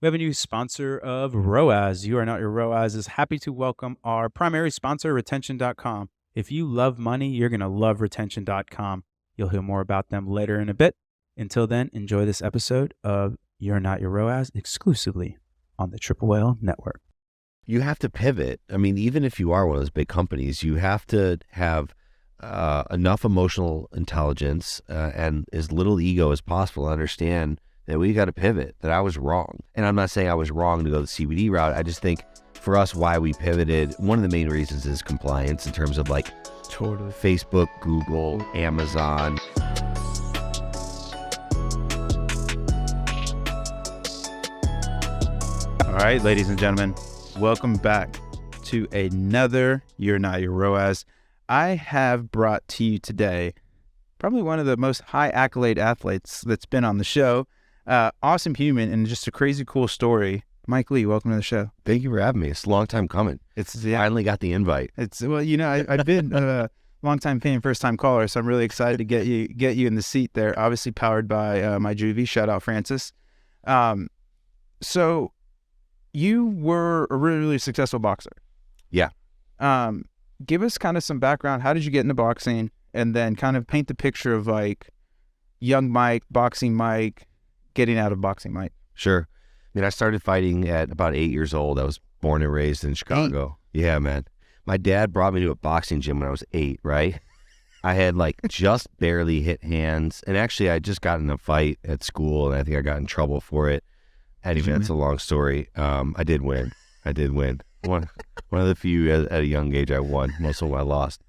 We have a new sponsor of ROAS. You Are Not Your ROAS is happy to welcome our primary sponsor, retention.com. If you love money, you're going to love retention.com. You'll hear more about them later in a bit. Until then, enjoy this episode of You're Not Your ROAS exclusively on the Triple Whale Network. You have to pivot. I mean, even if you are one of those big companies, you have to have enough emotional intelligence and as little ego as possible to understand that we got to pivot, that I was wrong. And I'm not saying I was wrong to go the CBD route. I just think for us, why we pivoted, one of the main reasons is compliance in terms of like Facebook, Google, Amazon. All right, ladies and gentlemen, welcome back to another You're Not Your ROAS. I have brought to you today probably one of the most high accolade athletes that's been on the show. Awesome human and just a crazy cool story. Mike Lee, welcome to the show. Thank you for having me. It's a long time coming. Finally got the invite. Well, you know, I've been a long time fan, first time caller, so I'm really excited to get you in the seat there. Obviously powered by my juvie. Shout out Francis. So you were a really, really successful boxer. Yeah. Give us kind of some background. How did you get into boxing? And then kind of paint the picture of like young Mike, boxing Mike, getting out of boxing Mike. Sure. I mean, I started fighting at about 8 years old. I was born and raised in Chicago. Yeah, man. My dad brought me to a boxing gym when I was 8, right? I had like just barely hit hands. And actually, I just got in a fight at school, and I think I got in trouble for it. Anyway, that's a long story. I did win. One of the few at a young age I won. Most of them I lost.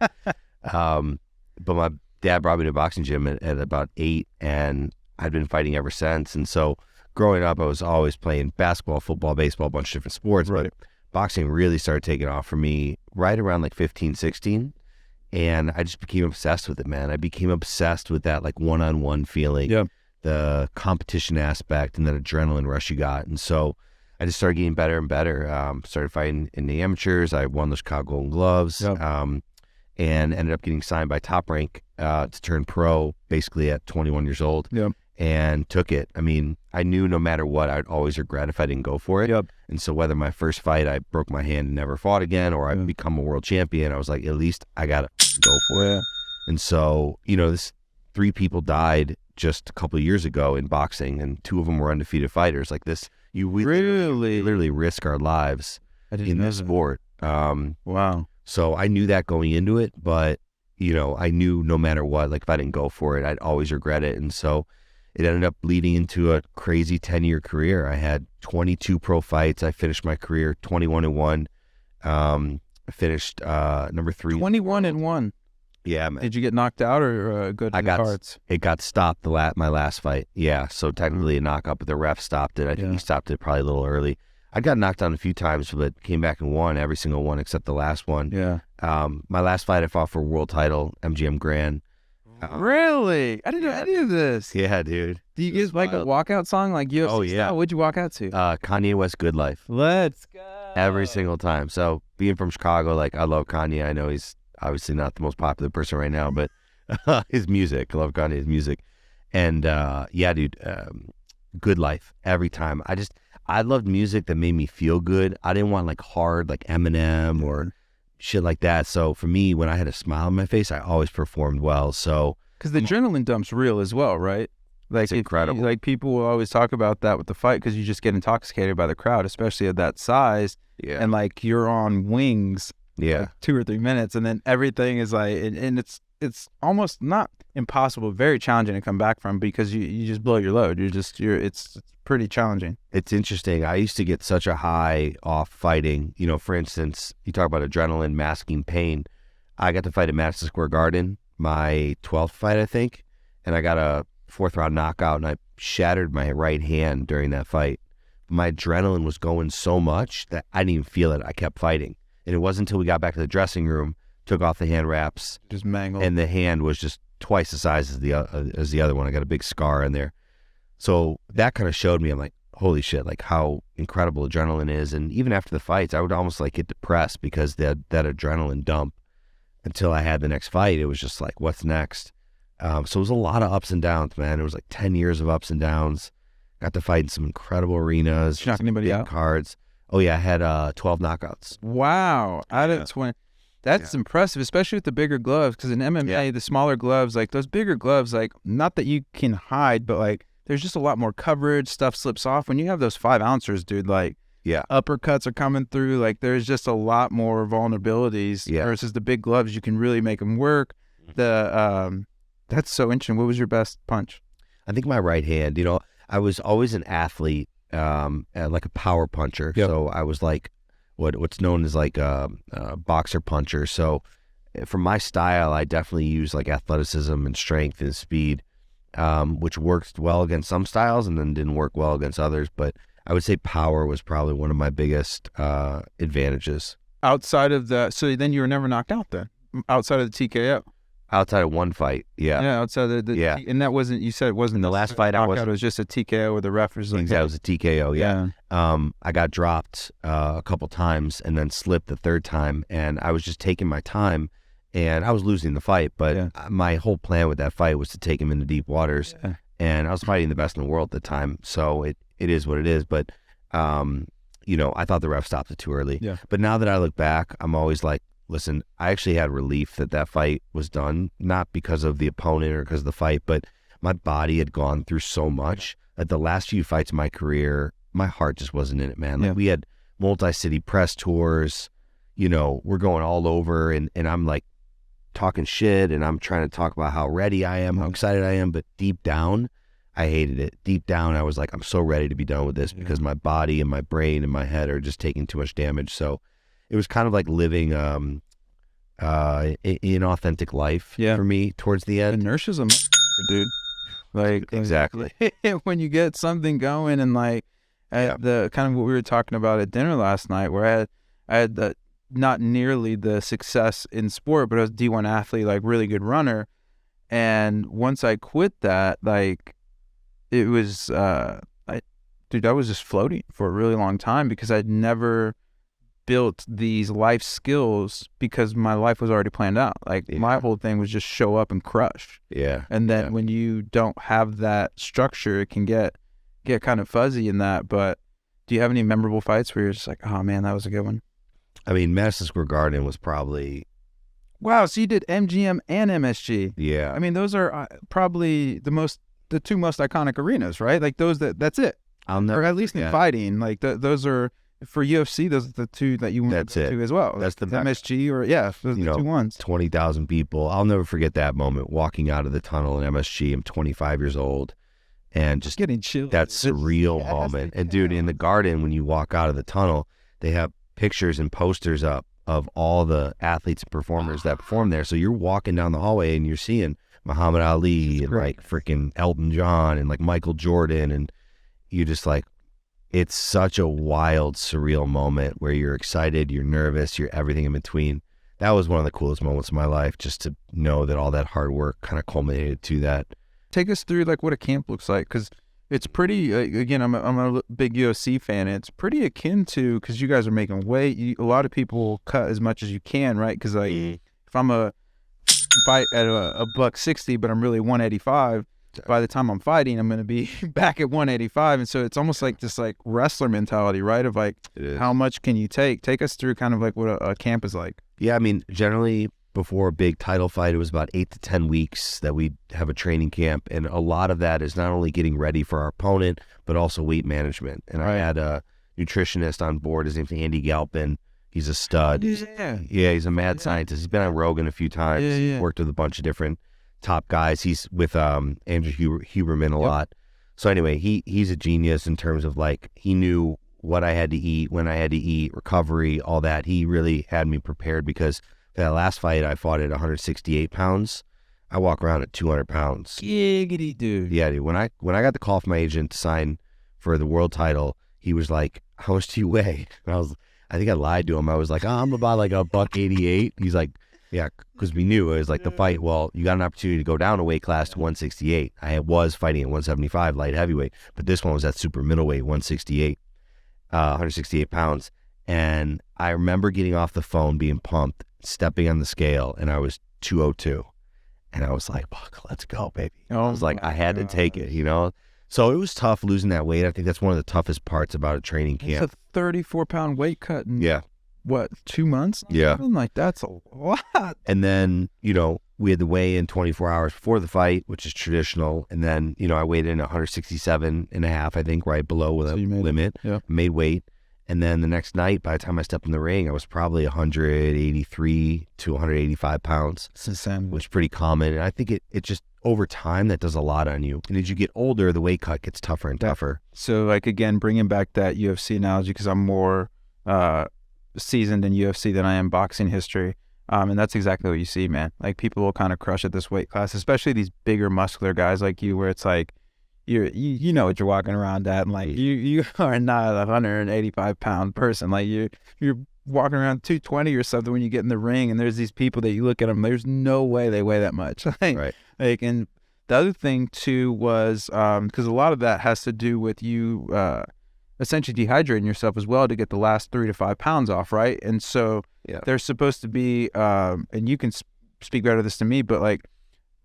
But my dad brought me to a boxing gym at about 8, and I'd been fighting ever since. And so growing up, I was always playing basketball, football, baseball, a bunch of different sports. Right. But boxing really started taking off for me right around like 15, 16. And I just became obsessed with it, man. I became obsessed with that like one-on-one feeling, the competition aspect, and that adrenaline rush you got. And so I just started getting better and better. Started fighting in the amateurs. I won the Chicago Golden Gloves. And ended up getting signed by Top Rank to turn pro basically at 21 years old. And took it. I mean, I knew no matter what, I'd always regret if I didn't go for it. And so whether my first fight, I broke my hand and never fought again, or I become a world champion, I was like, at least I got to go for it. And so, you know, 3 people died just a couple of years ago in boxing, and 2 of them were undefeated fighters. Like this, we literally risk our lives in this sport. Wow. So I knew that going into it, but, you know, I knew no matter what, like if I didn't go for it, I'd always regret it. And so it ended up leading into a crazy 10-year career. I had 22 pro fights. I finished my career 21-1. I finished number 3. 21-1. Yeah, man. Did you get knocked out or good cards? It got stopped my last fight. Yeah, so technically a knockout, but the ref stopped it. I think he stopped it probably a little early. I got knocked down a few times, but came back and won every single one except the last one. My last fight, I fought for a world title, MGM Grand. Really? I didn't know any of this. Yeah, dude. Do you guys like a walkout song like UFC? Oh, yeah. Style? What'd you walk out to? Kanye West, Good Life. Let's go. Every single time. So being from Chicago, like I love Kanye. I know he's obviously not the most popular person right now, but his music, I love Kanye's music. And yeah, dude, Good Life every time. I loved music that made me feel good. I didn't want like hard, like Eminem or shit like that. So for me, when I had a smile on my face, I always performed well. So because the adrenaline dump's real as well, right? Like it's incredible. Like people will always talk about that with the fight because you just get intoxicated by the crowd, especially at that size. Yeah. And like you're on wings. Yeah. Like 2 or 3 minutes, and then everything is like, and it's almost not impossible, very challenging to come back from because you just blow your load. It's pretty challenging. It's interesting. I used to get such a high off fighting. You know, for instance, you talk about adrenaline masking pain. I got to fight at Madison Square Garden, my 12th fight, I think, and I got a 4th round knockout, and I shattered my right hand during that fight. My adrenaline was going so much that I didn't even feel it. I kept fighting. And it wasn't until we got back to the dressing room, took off the hand wraps, just mangled, and the hand was just twice the size as the other one. I got a big scar in there. So that kind of showed me, I'm like, holy shit, like how incredible adrenaline is. And even after the fights, I would almost like get depressed because that adrenaline dump until I had the next fight. It was just like, what's next? So it was a lot of ups and downs, man. It was like 10 years of ups and downs. Got to fight in some incredible arenas. Did you knock anybody out? Cards. Oh yeah, I had 12 knockouts. Wow, out of 20. That's impressive, especially with the bigger gloves. Because in MMA, the smaller gloves, like those bigger gloves, like not that you can hide, but like there's just a lot more coverage. Stuff slips off when you have those 5-ounces, dude. Like uppercuts are coming through. Like there's just a lot more vulnerabilities versus the big gloves. You can really make them work. That's so interesting. What was your best punch? I think my right hand. You know, I was always an athlete, like a power puncher. So I was like what's known as like a boxer puncher. So for my style, I definitely use like athleticism and strength and speed, which worked well against some styles and then didn't work well against others. But I would say power was probably one of my biggest advantages. Outside of so then you were never knocked out then? Outside of the TKO? Outside of one fight, outside of and that wasn't, you said it wasn't the last fight. It was just a TKO where the ref was like, it was a TKO. I got dropped a couple times and then slipped the third time, and I was just taking my time, and I was losing the fight. But my whole plan with that fight was to take him into deep waters, and I was fighting the best in the world at the time. So it is what it is. But you know, I thought the ref stopped it too early. But now that I look back, I'm always like, listen, I actually had relief that fight was done, not because of the opponent or because of the fight, but my body had gone through so much that the last few fights of my career, my heart just wasn't in it, man. Like we had multi-city press tours, you know, we're going all over, and I'm like talking shit, and I'm trying to talk about how ready I am, how excited I am, but deep down, I hated it. Deep down, I was like, I'm so ready to be done with this because my body and my brain and my head are just taking too much damage. So it was kind of like living inauthentic life for me towards the end. Inertia's a dude. Like exactly. When you get something going, and like the kind of what we were talking about at dinner last night, where I had not nearly the success in sport, but I was a D1 athlete, like really good runner. And once I quit that, like it was, I was just floating for a really long time because I'd never built these life skills because my life was already planned out. Like my whole thing was just show up and crush. And then when you don't have that structure, it can get kind of fuzzy in that. But do you have any memorable fights where you're just like, oh man, that was a good one? I mean, Madison Square Garden was probably... Wow, so you did MGM and MSG. Yeah. I mean, those are probably the two most iconic arenas, right? Like that's it. Or at least in fighting, like those are... For UFC, those are the two that you went to as well. That's the MSG or those are the two ones. 20,000 people. I'll never forget that moment walking out of the tunnel in MSG. I'm 25 years old, and just getting chilled. That surreal moment. And dude, in the Garden, when you walk out of the tunnel, they have pictures and posters up of all the athletes and performers that perform there. So you're walking down the hallway and you're seeing Muhammad Ali and like freaking Elton John and like Michael Jordan, and you just like. It's such a wild, surreal moment where you're excited, you're nervous, you're everything in between. That was one of the coolest moments of my life, just to know that all that hard work kind of culminated to that. Take us through like what a camp looks like, because it's pretty, again, I'm a big UFC fan. It's pretty akin to, because you guys are making weight, a lot of people cut as much as you can, right? Because like if I'm a fight at a $160, but I'm really 185, by the time I'm fighting, I'm going to be back at 185. And so it's almost like this like wrestler mentality, right? Of like, how much can you take? Take us through kind of like what a camp is like. Yeah, I mean, generally before a big title fight, it was about 8 to 10 weeks that we'd have a training camp. And a lot of that is not only getting ready for our opponent, but also weight management. And I had a nutritionist on board. His name's Andy Galpin. He's a stud. Yeah, he's a mad scientist. He's been on Rogan a few times. He's worked with a bunch of different top guys. He's with Andrew Huberman a lot. So anyway, he's a genius in terms of like, he knew what I had to eat, when I had to eat, recovery, all that. He really had me prepared, because for that last fight I fought at 168 pounds. I walk around at 200 pounds. Giggity, dude. Yeah, dude. When I got the call from my agent to sign for the world title, he was like, how much do you weigh? And I think I lied to him. I was like, I'm about like $188. He's like, yeah, because we knew it was like the fight. Well, you got an opportunity to go down a weight class to 168. I was fighting at 175 light heavyweight, but this one was at super middleweight, 168 pounds. And I remember getting off the phone, being pumped, stepping on the scale, and I was 202. And I was like, fuck, let's go, baby. I was like, I had to take it, you know? So it was tough losing that weight. I think that's one of the toughest parts about a training camp. It's a 34-pound weight cut in, Yeah. what, 2 months? Yeah. I'm like, that's a lot. And then, we had to weigh in 24 hours before the fight, which is traditional. And then, I weighed in 167 and a half, I think, right below the limit. Made weight. And then the next night, by the time I stepped in the ring, I was probably 183 to 185 pounds. It's insane. Which is pretty common. And I think it just, over time, that does a lot on you. And as you get older, the weight cut gets tougher and tougher. So, like, again, bringing back that UFC analogy, because I'm more seasoned in UFC than I am boxing history. And that's exactly what you see, man. Like, people will kind of crush at this weight class, especially these bigger muscular guys like you, where it's like, you know what you're walking around at, and like you are not a 185-pound person. Like you're walking around 220 or something when you get in the ring, and there's these people that you look at them, there's no way they weigh that much. Right. Like, and the other thing too was because a lot of that has to do with you essentially dehydrating yourself as well to get the last 3 to 5 pounds off, right? And so there's supposed to be, and you can speak better this to me, but like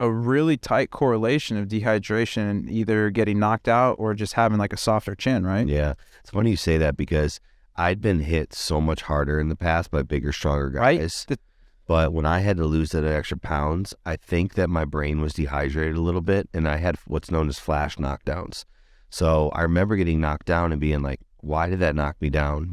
a really tight correlation of dehydration and either getting knocked out or just having like a softer chin, right? Yeah. It's funny you say that because I'd been hit so much harder in the past by bigger, stronger guys. Right. But when I had to lose that extra pounds, I think that my brain was dehydrated a little bit, and I had what's known as flash knockdowns. So I remember getting knocked down and being like, why did that knock me down?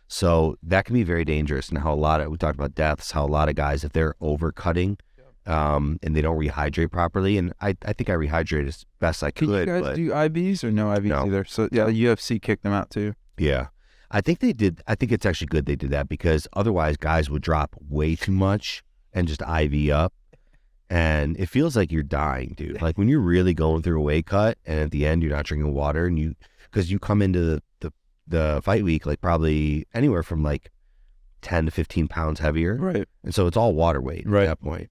So that can be very dangerous. And we talked about deaths, how a lot of guys, if they're overcutting, and they don't rehydrate properly, and I think I rehydrated as best I could. Can you guys do IVs or no IVs either? So UFC kicked them out too. Yeah, I think they did. I think it's actually good they did that, because otherwise guys would drop way too much and just IV up, and it feels like you're dying, dude. Like when you're really going through a weight cut, and at the end you're not drinking water, and because you come into the fight week like probably anywhere from like 10 to 15 pounds heavier, right? And so it's all water weight at that point.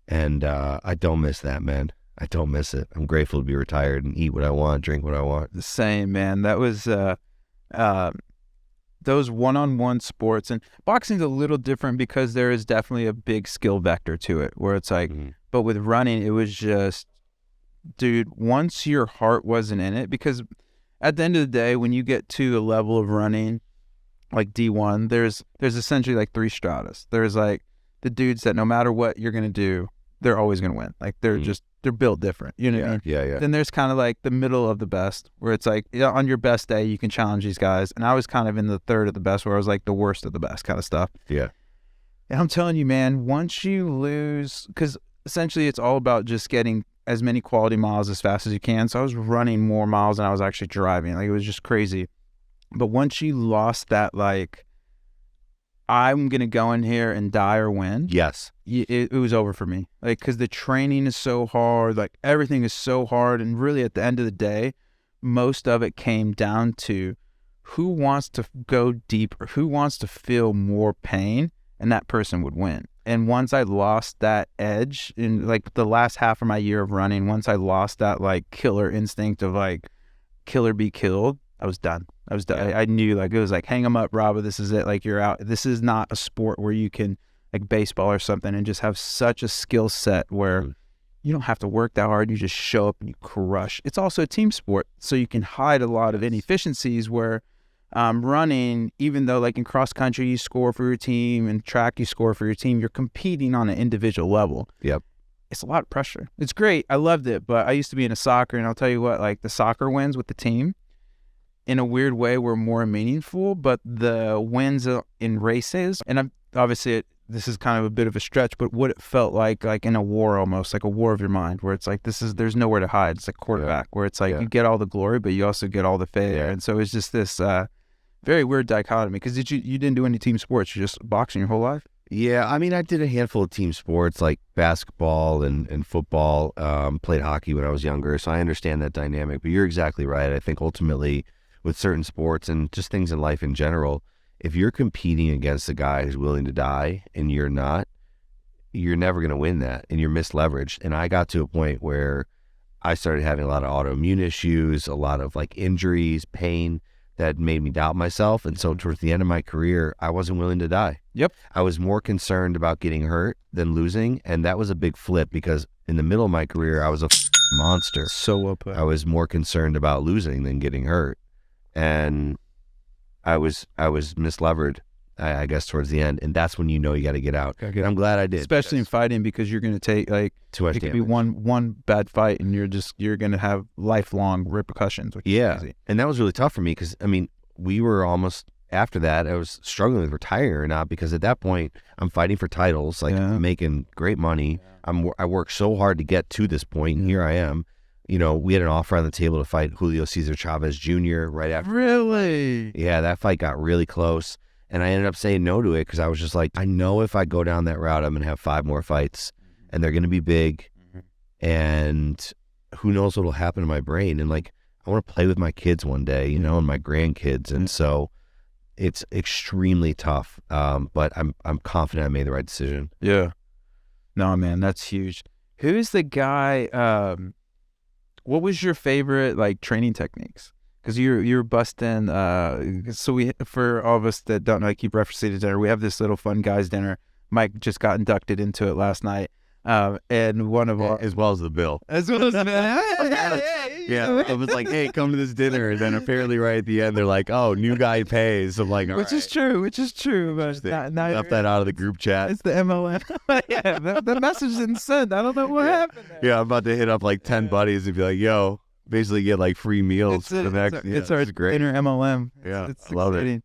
And I don't miss that, man. I don't miss it. I'm grateful to be retired and eat what I want, drink what I want. The same, man. That was those one-on-one sports, and boxing's a little different because there is definitely a big skill vector to it, where it's like, but with running, it was just, dude, once your heart wasn't in it, because at the end of the day, when you get to a level of running like D1, there's essentially like 3 stratas. There's like the dudes that no matter what you're going to do, they're always going to win. Like they're they're built different. You know what I mean? Yeah. Then there's kind of like the middle of the best, where it's like, on your best day, you can challenge these guys. And I was kind of in the third of the best, where I was like the worst of the best kind of stuff. Yeah. And I'm telling you, man, once you lose, because essentially it's all about just getting as many quality miles as fast as you can. So I was running more miles than I was actually driving. Like it was just crazy. But once you lost that, like, I'm going to go in here and die or win. Yes. It was over for me. Like, because the training is so hard. Like, everything is so hard. And really, at the end of the day, most of it came down to who wants to go deeper, who wants to feel more pain, and that person would win. And once I lost that edge in, like, the last half of my year of running, once I lost that, like, killer instinct of, like, kill or be killed, I was done. I knew, like, it was like, hang them up, Robbo. This is it. Like, you're out. This is not a sport where you can, like baseball or something, and just have such a skill set where you don't have to work that hard. You just show up and you crush. It's also a team sport, so you can hide a lot of inefficiencies where running, even though like in cross country you score for your team and track you score for your team, you're competing on an individual level. Yep. It's a lot of pressure. It's great. I loved it, but I used to be into soccer, and I'll tell you what, like the soccer wins with the team, in a weird way, were more meaningful, but the wins in races, and this is kind of a bit of a stretch, but what it felt like in a war, almost like a war of your mind, where it's like, there's nowhere to hide. It's like quarterback, where it's like you get all the glory, but you also get all the failure. And so it's just this very weird dichotomy, because you didn't do any team sports, you just boxing your whole life? Yeah, I mean, I did a handful of team sports like basketball and football, played hockey when I was younger, so I understand that dynamic, but you're exactly right. I think ultimately with certain sports and just things in life in general, if you're competing against a guy who's willing to die and you're not, you're never going to win that, and you're misleveraged. And I got to a point where I started having a lot of autoimmune issues, a lot of like injuries, pain that made me doubt myself. And so towards the end of my career, I wasn't willing to die. Yep. I was more concerned about getting hurt than losing. And that was a big flip, because in the middle of my career, I was a monster. So well put. I was more concerned about losing than getting hurt. And I was mislevered, I guess, towards the end. And that's when you know you got to get out. And I'm glad I did. Especially in fighting, because you're going to take like too much it could damage. be one bad fight and you're going to have lifelong repercussions. Which is crazy. And that was really tough for me because, I mean, we were almost, after that, I was struggling with retiring or not, because at that point I'm fighting for titles, like making great money. I worked so hard to get to this point, and here I am. You know, we had an offer on the table to fight Julio Cesar Chavez Jr. right after. Really? Yeah, that fight got really close, and I ended up saying no to it because I was just like, I know if I go down that route, I'm going to have 5 more fights, and they're going to be big, and who knows what will happen to my brain. And like, I want to play with my kids one day, you know, and my grandkids. And so it's extremely tough, but I'm confident I made the right decision. Yeah. No, man, that's huge. Who's the guy? What was your favorite like training techniques? Because you're busting. So for all of us that don't know, I keep referencing to dinner. We have this little fun guys dinner. Mike just got inducted into it last night. And one of our, as well as the bill. as well as Yeah, I was like, hey, come to this dinner. And then apparently right at the end, they're like, oh, new guy pays. I'm like, all which is true. But now left that out of the group chat. it's the MLM. Yeah, the message didn't send. I don't know what happened there. Yeah, I'm about to hit up like 10 buddies and be like, yo, basically get like free meals for the next. It's our dinner MLM. Yeah, It's I love it.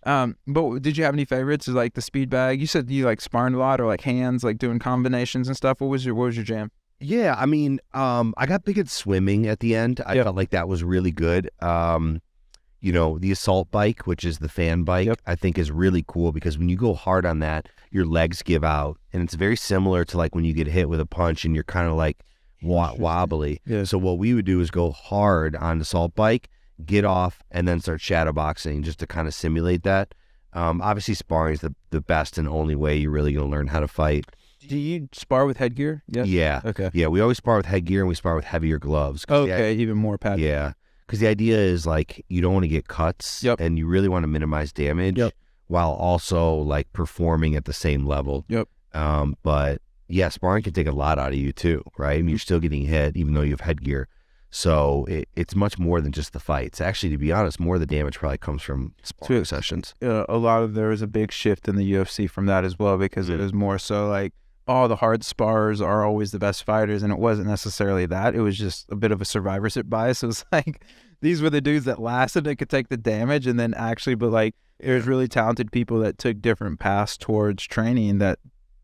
But did you have any favorites? Like the speed bag? You said you like sparring a lot, or like hands, like doing combinations and stuff. What was your jam? Yeah, I mean, I got big at swimming at the end. I felt like that was really good. You know, the assault bike, which is the fan bike, I think is really cool because when you go hard on that, your legs give out. And it's very similar to like when you get hit with a punch and you're kind of like wobbly. Yeah. So what we would do is go hard on the assault bike, get off, and then start shadow boxing just to kind of simulate that. Obviously, sparring is the best and only way you're really going to learn how to fight. Do you spar with headgear? Yes? Yeah. Okay. Yeah, we always spar with headgear and we spar with heavier gloves. Okay, even more padding. Yeah, because the idea is like you don't want to get cuts and you really want to minimize damage while also like performing at the same level. But yeah, sparring can take a lot out of you too, right? I mean, you're still getting hit even though you have headgear. So it's much more than just the fights. Actually, to be honest, more of the damage probably comes from sparring sessions. A lot of there was a big shift in the UFC from that as well, because it was more so like, oh, the hard sparrers are always the best fighters, and it wasn't necessarily that. It was just a bit of a survivorship bias. It was like these were the dudes that lasted and could take the damage, and then actually, but like there's really talented people that took different paths towards training that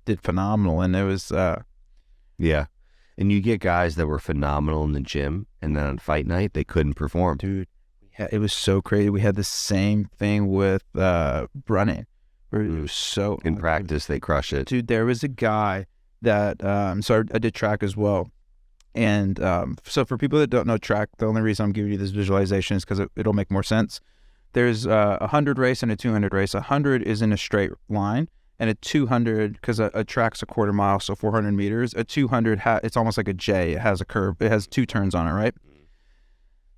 did phenomenal, and it was yeah. And you get guys that were phenomenal in the gym, and then on fight night, they couldn't perform. Dude, it was so crazy. We had the same thing with running. It was so... In practice, they crush it. Dude, there was a guy that... so I did track as well. And so for people that don't know track, the only reason I'm giving you this visualization is because it'll make more sense. There's a 100 race and a 200 race. 100 is in a straight line. And a 200, because a track's a quarter mile, so 400 meters. A 200, it's almost like a J. It has a curve. It has 2 turns on it, right?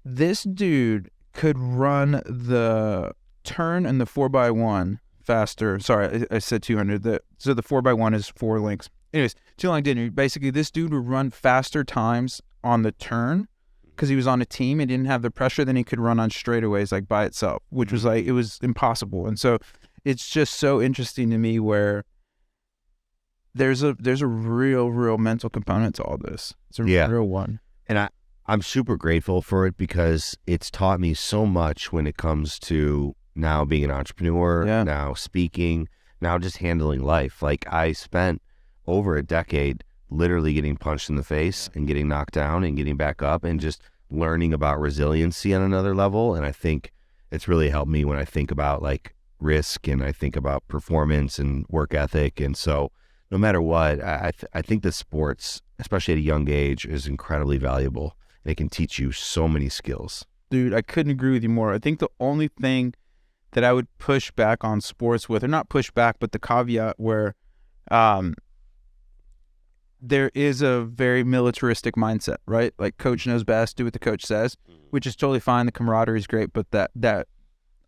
This dude could run the turn and the 4x1 faster. Sorry, I said 200. So the 4x1 is 4 links. Anyways, too long didn't. Basically, this dude would run faster times on the turn because he was on a team and didn't have the pressure than he could run on straightaways like by itself, which was like, it was impossible. And so it's just so interesting to me where there's a real mental component to all this. It's a real one. And I'm super grateful for it because it's taught me so much when it comes to now being an entrepreneur, now speaking, now just handling life. Like I spent over a decade literally getting punched in the face and getting knocked down and getting back up and just learning about resiliency on another level. And I think it's really helped me when I think about like risk and I think about performance and work ethic. And so no matter what, I think that sports, especially at a young age, is incredibly valuable. It can teach you so many skills. Dude, I couldn't agree with you more. I think the only thing that I would push back on sports with, or not push back, but the caveat where there is a very militaristic mindset, right? Like coach knows best, do what the coach says, which is totally fine. The camaraderie is great, but that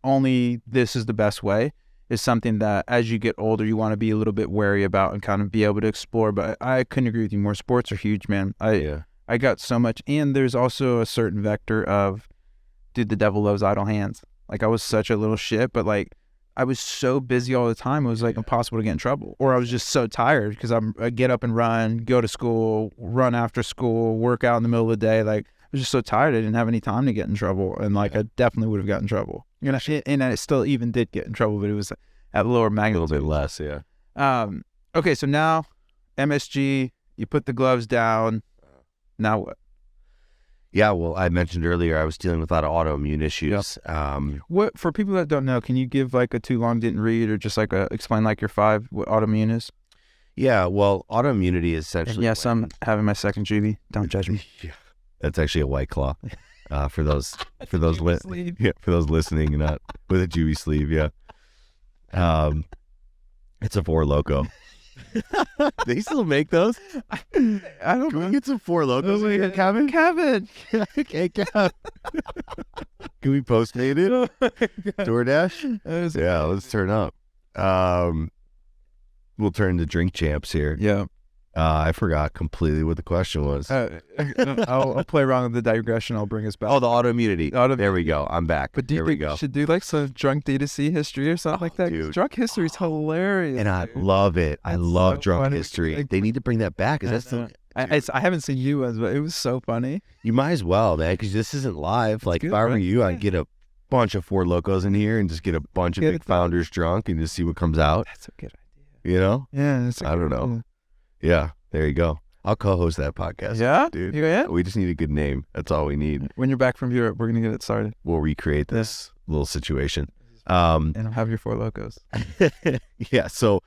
only this is the best way is something that as you get older, you want to be a little bit wary about and kind of be able to explore. But I couldn't agree with you more. Sports are huge, man. I got so much. And there's also a certain vector of, dude, the devil loves idle hands. Like, I was such a little shit, but like, I was so busy all the time. It was like impossible to get in trouble. Or I was just so tired because I get up and run, go to school, run after school, work out in the middle of the day. Like, I was just so tired. I didn't have any time to get in trouble. And like, I definitely would have gotten in trouble. You know, and I still even did get in trouble, but it was at lower magnitude. A little bit less, yeah. Okay, so now MSG, you put the gloves down. Now what? Yeah, well, I mentioned earlier I was dealing with a lot of autoimmune issues. What, for people that don't know, can you give like a too long didn't read, or just like explain like your 5 what autoimmune is? Yeah, well, autoimmunity is essentially. And yes, I'm having my second GB. Don't judge me. Yeah. That's actually a White Claw. For those listening, not with a Jewy sleeve. Yeah. It's a Four Loco. They still make those? I don't know. Can we get some Four Locos here, Kevin? Okay, Kevin. Can we Postmate it? DoorDash? Yeah, let's turn up. We'll turn to drink champs here. Yeah. I forgot completely what the question was. I'll play around with the digression. I'll bring us back. Oh, the autoimmunity. There we go. I'm back. But do you think we should do like some drunk D2C history or something like that? Dude. Drunk history is hilarious. And I love it. I love so drunk history. Like, they need to bring that back. I haven't seen you ones, but it was so funny. You might as well, man, because this isn't live. Like, if I were you, I'd get a bunch of Four Locos in here and just get a bunch of big founders drunk and just see what comes out. That's a good idea. You know? Yeah. I don't know. Yeah, there you go. I'll co-host that podcast. Yeah? Dude. Yeah? We just need a good name. That's all we need. When you're back from Europe, we're going to get it started. We'll recreate this little situation. And I'll have your Four Locos. Yeah, so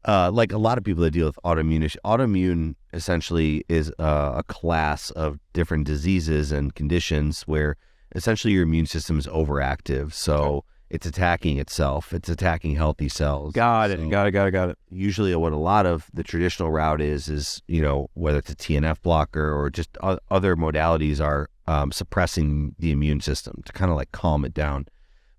like a lot of people that deal with autoimmune essentially is a class of different diseases and conditions where essentially your immune system is overactive. So it's attacking itself. It's attacking healthy cells. Got it. Usually what a lot of the traditional route is, you know, whether it's a TNF blocker or just other modalities are suppressing the immune system to kind of like calm it down.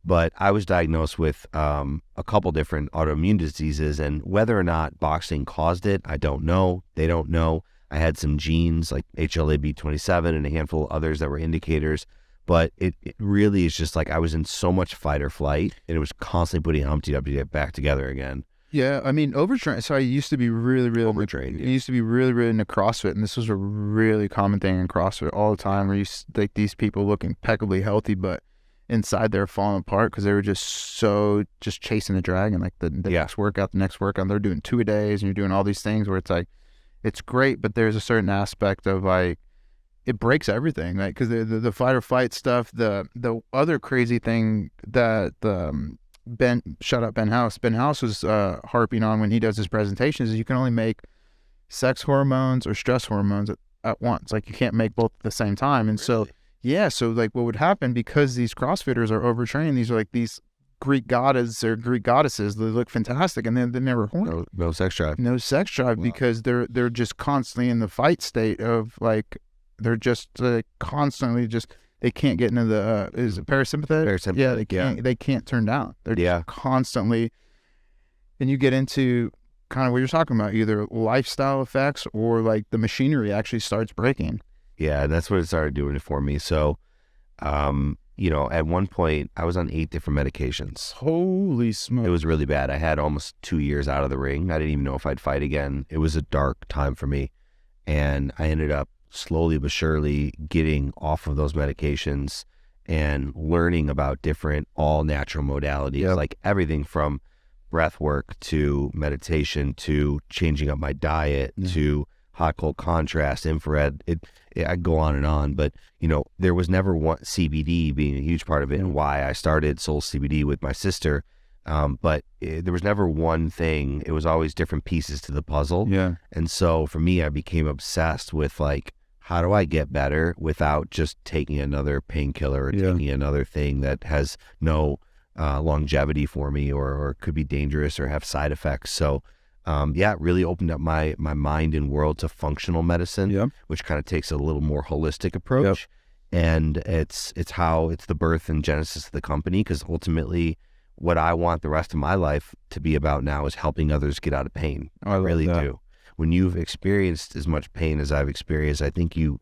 But I was diagnosed with a couple different autoimmune diseases, and whether or not boxing caused it, I don't know. They don't know. I had some genes like HLA-B27 and a handful of others that were indicators. But it really is just like I was in so much fight or flight, and it was constantly putting Humpty Dumpty back together again. Yeah, I mean, overtrained. So I used to be really overtrained. I used to be really into CrossFit, and this was a really common thing in CrossFit all the time, where you like these people look impeccably healthy, but inside they're falling apart because they were just chasing the dragon. Like the next workout, they're doing 2 a days, and you're doing all these things where it's like, it's great, but there's a certain aspect of like, it breaks everything, right? Because the fight or flight stuff, the other crazy thing that Ben House was harping on when he does his presentations is you can only make sex hormones or stress hormones at once. Like, you can't make both at the same time. And so like what would happen, because these CrossFitters are overtrained, these are like these Greek gods or Greek goddesses, they look fantastic, and they're never horny. No sex drive. No sex drive. Wow. Because they're just constantly in the fight state of like, they're just constantly they can't get into the is it parasympathetic? Yeah, they can't turn down. They're just constantly, and you get into kind of what you're talking about, either lifestyle effects or like the machinery actually starts breaking. Yeah, and that's what it started doing for me. So, you know, at one point I was on 8 different medications. Holy smoke! It was really bad. I had almost 2 years out of the ring. I didn't even know if I'd fight again. It was a dark time for me, and I ended up slowly but surely getting off of those medications and learning about different all natural modalities, like everything from breath work to meditation to changing up my diet to hot cold contrast, infrared. I go on and on, but you know, there was never one, CBD being a huge part of it, and why I started Soul CBD with my sister. But there was never one thing. It was always different pieces to the puzzle. Yeah. And so for me, I became obsessed with like, how do I get better without just taking another painkiller or taking another thing that has no longevity for me or could be dangerous or have side effects. So it really opened up my mind and world to functional medicine, which kind of takes a little more holistic approach. And it's the birth and genesis of the company, because ultimately what I want the rest of my life to be about now is helping others get out of pain. I really do. When you've experienced as much pain as I've experienced, I think you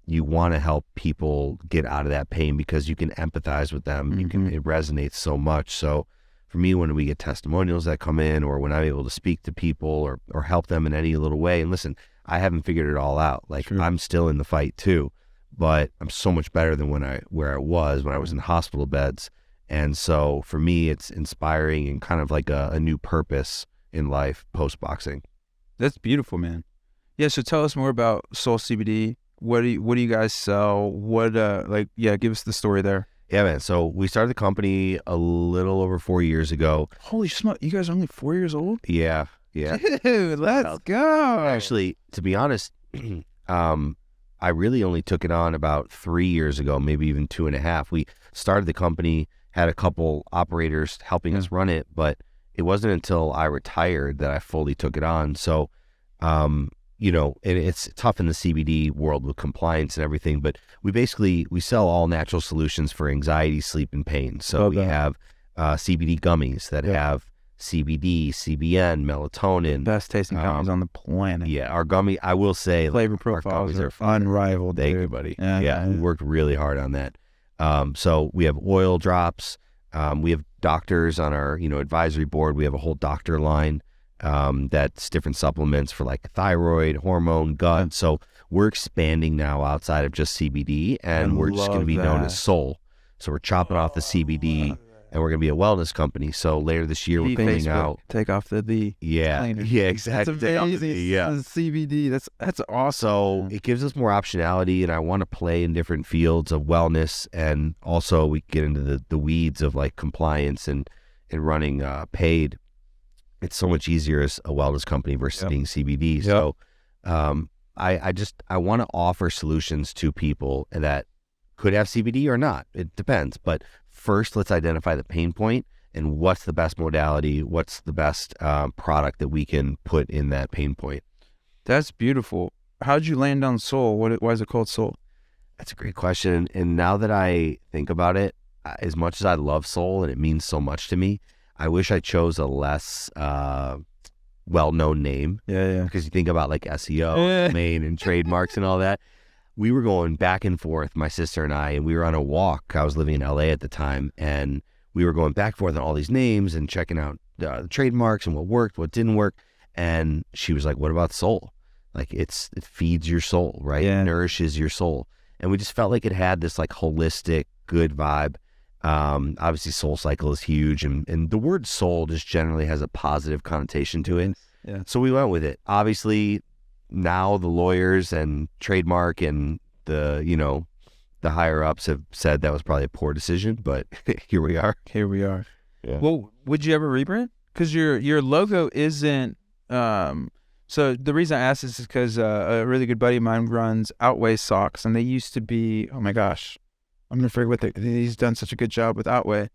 you want to help people get out of that pain because you can empathize with them. It resonates so much. So for me, when we get testimonials that come in, or when I'm able to speak to people or help them in any little way, and listen, I haven't figured it all out. Like I'm still in the fight too, but I'm so much better than where I was when I was in hospital beds. And so for me, it's inspiring and kind of like a new purpose in life post-boxing. That's beautiful, man. Yeah. So tell us more about Soul CBD. What do you guys sell? Give us the story there. Yeah, man. So we started the company a little over 4 years ago. Holy smokes. You guys are only 4 years old? Yeah. Dude, let's go. Actually, to be honest, I really only took it on about 3 years ago, maybe even 2.5. We started the company, had a couple operators helping us run it, but it wasn't until I retired that I fully took it on. So, it's tough in the CBD world with compliance and everything, but we sell all natural solutions for anxiety, sleep, and pain. So we have CBD gummies that have CBD, CBN, melatonin. Best tasting gummies on the planet. Yeah, our gummy, I will say, flavor profiles are unrivaled. Thank you, buddy. Yeah, we worked really hard on that. So we have oil drops. We have doctors on our advisory board. We have a whole doctor line that's different supplements for like thyroid, hormone, gut. So we're expanding now outside of just CBD, and we're just going to be known as Soul. So we're chopping off the CBD, and we're going to be a wellness company. So later this year, we're putting out. Take off the. Yeah, exactly. That's amazing. Yeah, CBD. That's awesome. So it gives us more optionality, and I want to play in different fields of wellness, and also we get into the weeds of like compliance and running paid. It's so much easier as a wellness company versus being CBD. So I want to offer solutions to people that could have CBD or not. It depends. But first, let's identify the pain point and what's the best modality, what's the best product that we can put in that pain point. That's beautiful. How'd you land on Soul? Why is it called Soul? That's a great question. And now that I think about it, as much as I love Soul and it means so much to me, I wish I chose a less well-known name. Yeah. Because you think about like SEO, domain, and trademarks and all that. We were going back and forth, my sister and I, and we were on a walk. I was living in LA at the time, and we were going back and forth on all these names and checking out the trademarks and what worked, what didn't work. And she was like, "What about Soul? Like it feeds your soul, right? Yeah. It nourishes your soul." And we just felt like it had this like holistic, good vibe. Obviously Soul Cycle is huge, and the word soul just generally has a positive connotation to it. Yeah. So we went with it. Obviously now the lawyers and trademark and the higher ups have said that was probably a poor decision, but here we are. Yeah. Well, would you ever rebrand? Because your logo isn't, so the reason I asked this is because a really good buddy of mine runs Outweigh socks, and they used to be, oh my gosh, I'm going to forget what he's done such a good job with Outweigh.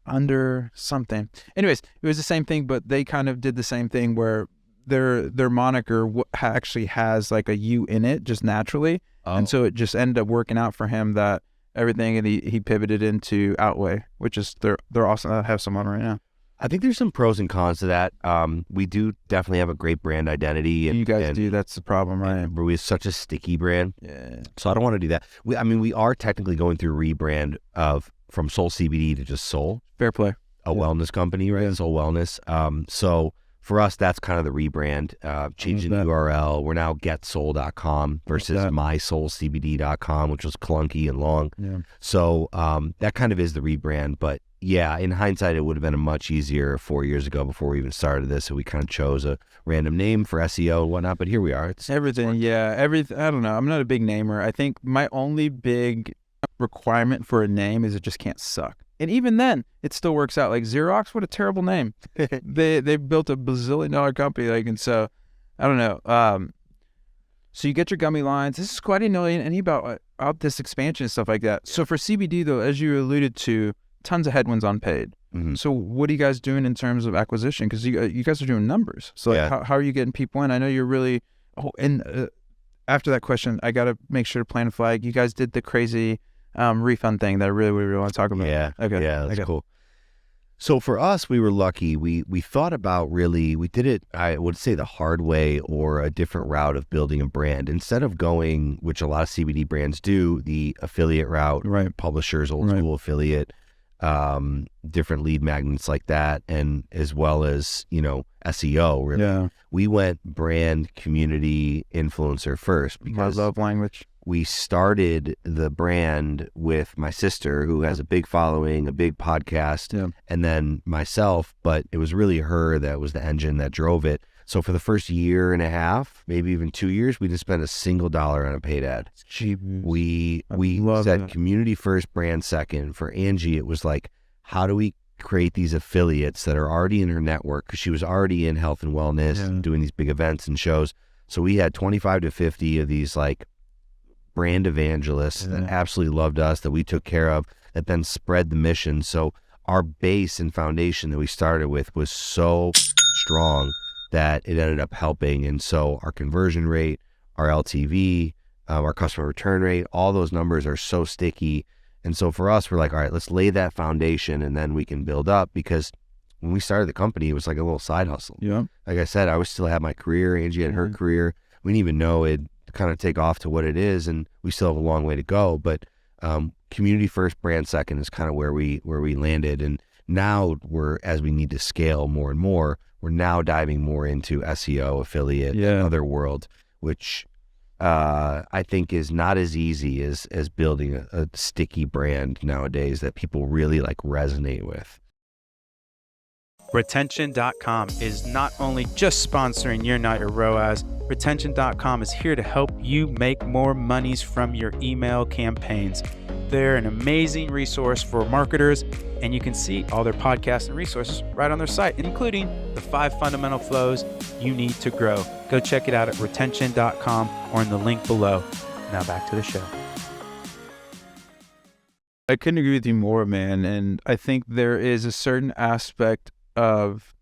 Under something. Anyways, it was the same thing, but they kind of did the same thing where their moniker actually has like a U in it just naturally. And so it just ended up working out for him that everything, and he pivoted into Outweigh, which is, they're awesome. I have some on right now. I think there's some pros and cons to that. We do definitely have a great brand identity. You guys do. That's the problem, right? We're such a sticky brand. Yeah. So I don't want to do that. We are technically going through a rebrand from Soul CBD to just Soul. Fair play. A wellness company, right? Yeah. Soul Wellness. So for us, that's kind of the rebrand. Changing the URL. We're now getsoul.com versus mysoulcbd.com, which was clunky and long. Yeah. So that kind of is the rebrand. But yeah, in hindsight, it would have been a much easier 4 years ago before we even started this. So we kind of chose a random name for SEO and whatnot. But here we are. It's everything. Yeah. Everything. I don't know. I'm not a big namer. I think my only big requirement for a name is it just can't suck. And even then, it still works out. Like Xerox, what a terrible name. They built a bazillion-dollar company. And so, I don't know. So you get your gummy lines. This is quite annoying. And about this expansion and stuff like that. So for CBD, though, as you alluded to, tons of headwinds on paid. Mm-hmm. So what are you guys doing in terms of acquisition? Because you guys are doing numbers. So how are you getting people in? I know you're really. After that question, I got to make sure to plant a flag. You guys did the crazy refund thing that I really want to talk about. Yeah. Okay. Yeah, that's cool. So for us, we were lucky. We thought about we did it, I would say, the hard way or a different route of building a brand. Instead of going, which a lot of CBD brands do, the affiliate route, right? Publishers, old school affiliate, different lead magnets like that, and as well as, SEO, really. Yeah. We went brand, community, influencer first because I love language. We started the brand with my sister, who has a big following, a big podcast, and then myself, but it was really her that was the engine that drove it. So for the first year and a half, maybe even 2 years, we didn't spend a single dollar on a paid ad. We said community first, brand second. For Angie, it was like, how do we create these affiliates that are already in her network? Because she was already in health and wellness, doing these big events and shows. So we had 25 to 50 of these like brand evangelists that absolutely loved us, that we took care of, that then spread the mission. So our base and foundation that we started with was so strong that it ended up helping. And so our conversion rate, our LTV, our customer return rate, all those numbers are so sticky. And so for us, we're like, all right, let's lay that foundation and then we can build up. Because when we started the company, it was like a little side hustle. Yeah. Like I said, I was still had my career. Angie had her career. We didn't even know it'd kind of take off to what it is, and we still have a long way to go. But community first, brand second is kind of where we landed. And now as we need to scale more and more, we're now diving more into SEO, affiliate, other world, which I think is not as easy as building a sticky brand nowadays that people really like resonate with. Retention.com is not only just sponsoring You're Not Your ROAS. Retention.com is here to help you make more monies from your email campaigns. They're an amazing resource for marketers, and you can see all their podcasts and resources right on their site, including the 5 fundamental flows you need to grow. Go check it out at retention.com or in the link below. Now back to the show. I couldn't agree with you more, man. And I think there is a certain aspect of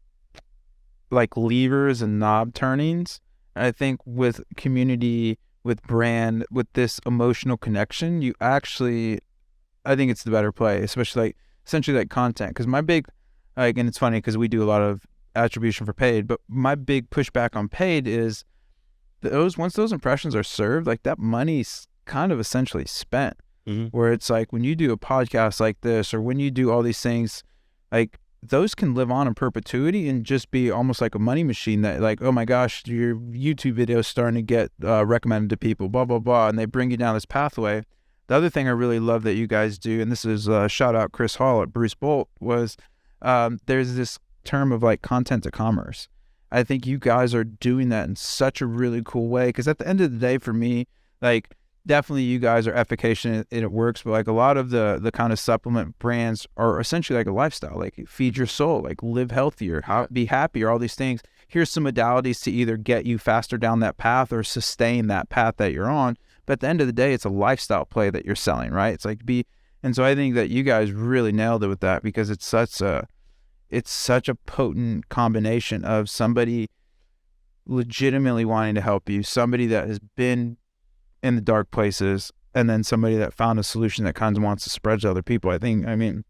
like levers and knob turnings. I think with community, with brand, with this emotional connection, I think it's the better play, especially like essentially like content. Because my big, and it's funny because we do a lot of attribution for paid, but my big pushback on paid is once those impressions are served, like that money's kind of essentially spent. Where it's like when you do a podcast like this, or when you do all these things, like those can live on in perpetuity and just be almost like a money machine that like, oh my gosh, your YouTube video is starting to get recommended to people, blah, blah, blah. And they bring you down this pathway. The other thing I really love that you guys do, and this is shout out Chris Hall at Bruce Bolt, was there's this term of like content to commerce. I think you guys are doing that in such a really cool way. Because at the end of the day, for me, like definitely you guys are efficacious and it works, but like a lot of the kind of supplement brands are essentially like a lifestyle, like feed your soul, like live healthier, be happier, all these things. Here's some modalities to either get you faster down that path or sustain that path that you're on. But at the end of the day, it's a lifestyle play that you're selling, right? It's like and so I think that you guys really nailed it with that, because it's such a potent combination of somebody legitimately wanting to help you, somebody that has been in the dark places, and then somebody that found a solution that kind of wants to spread to other people. I mean,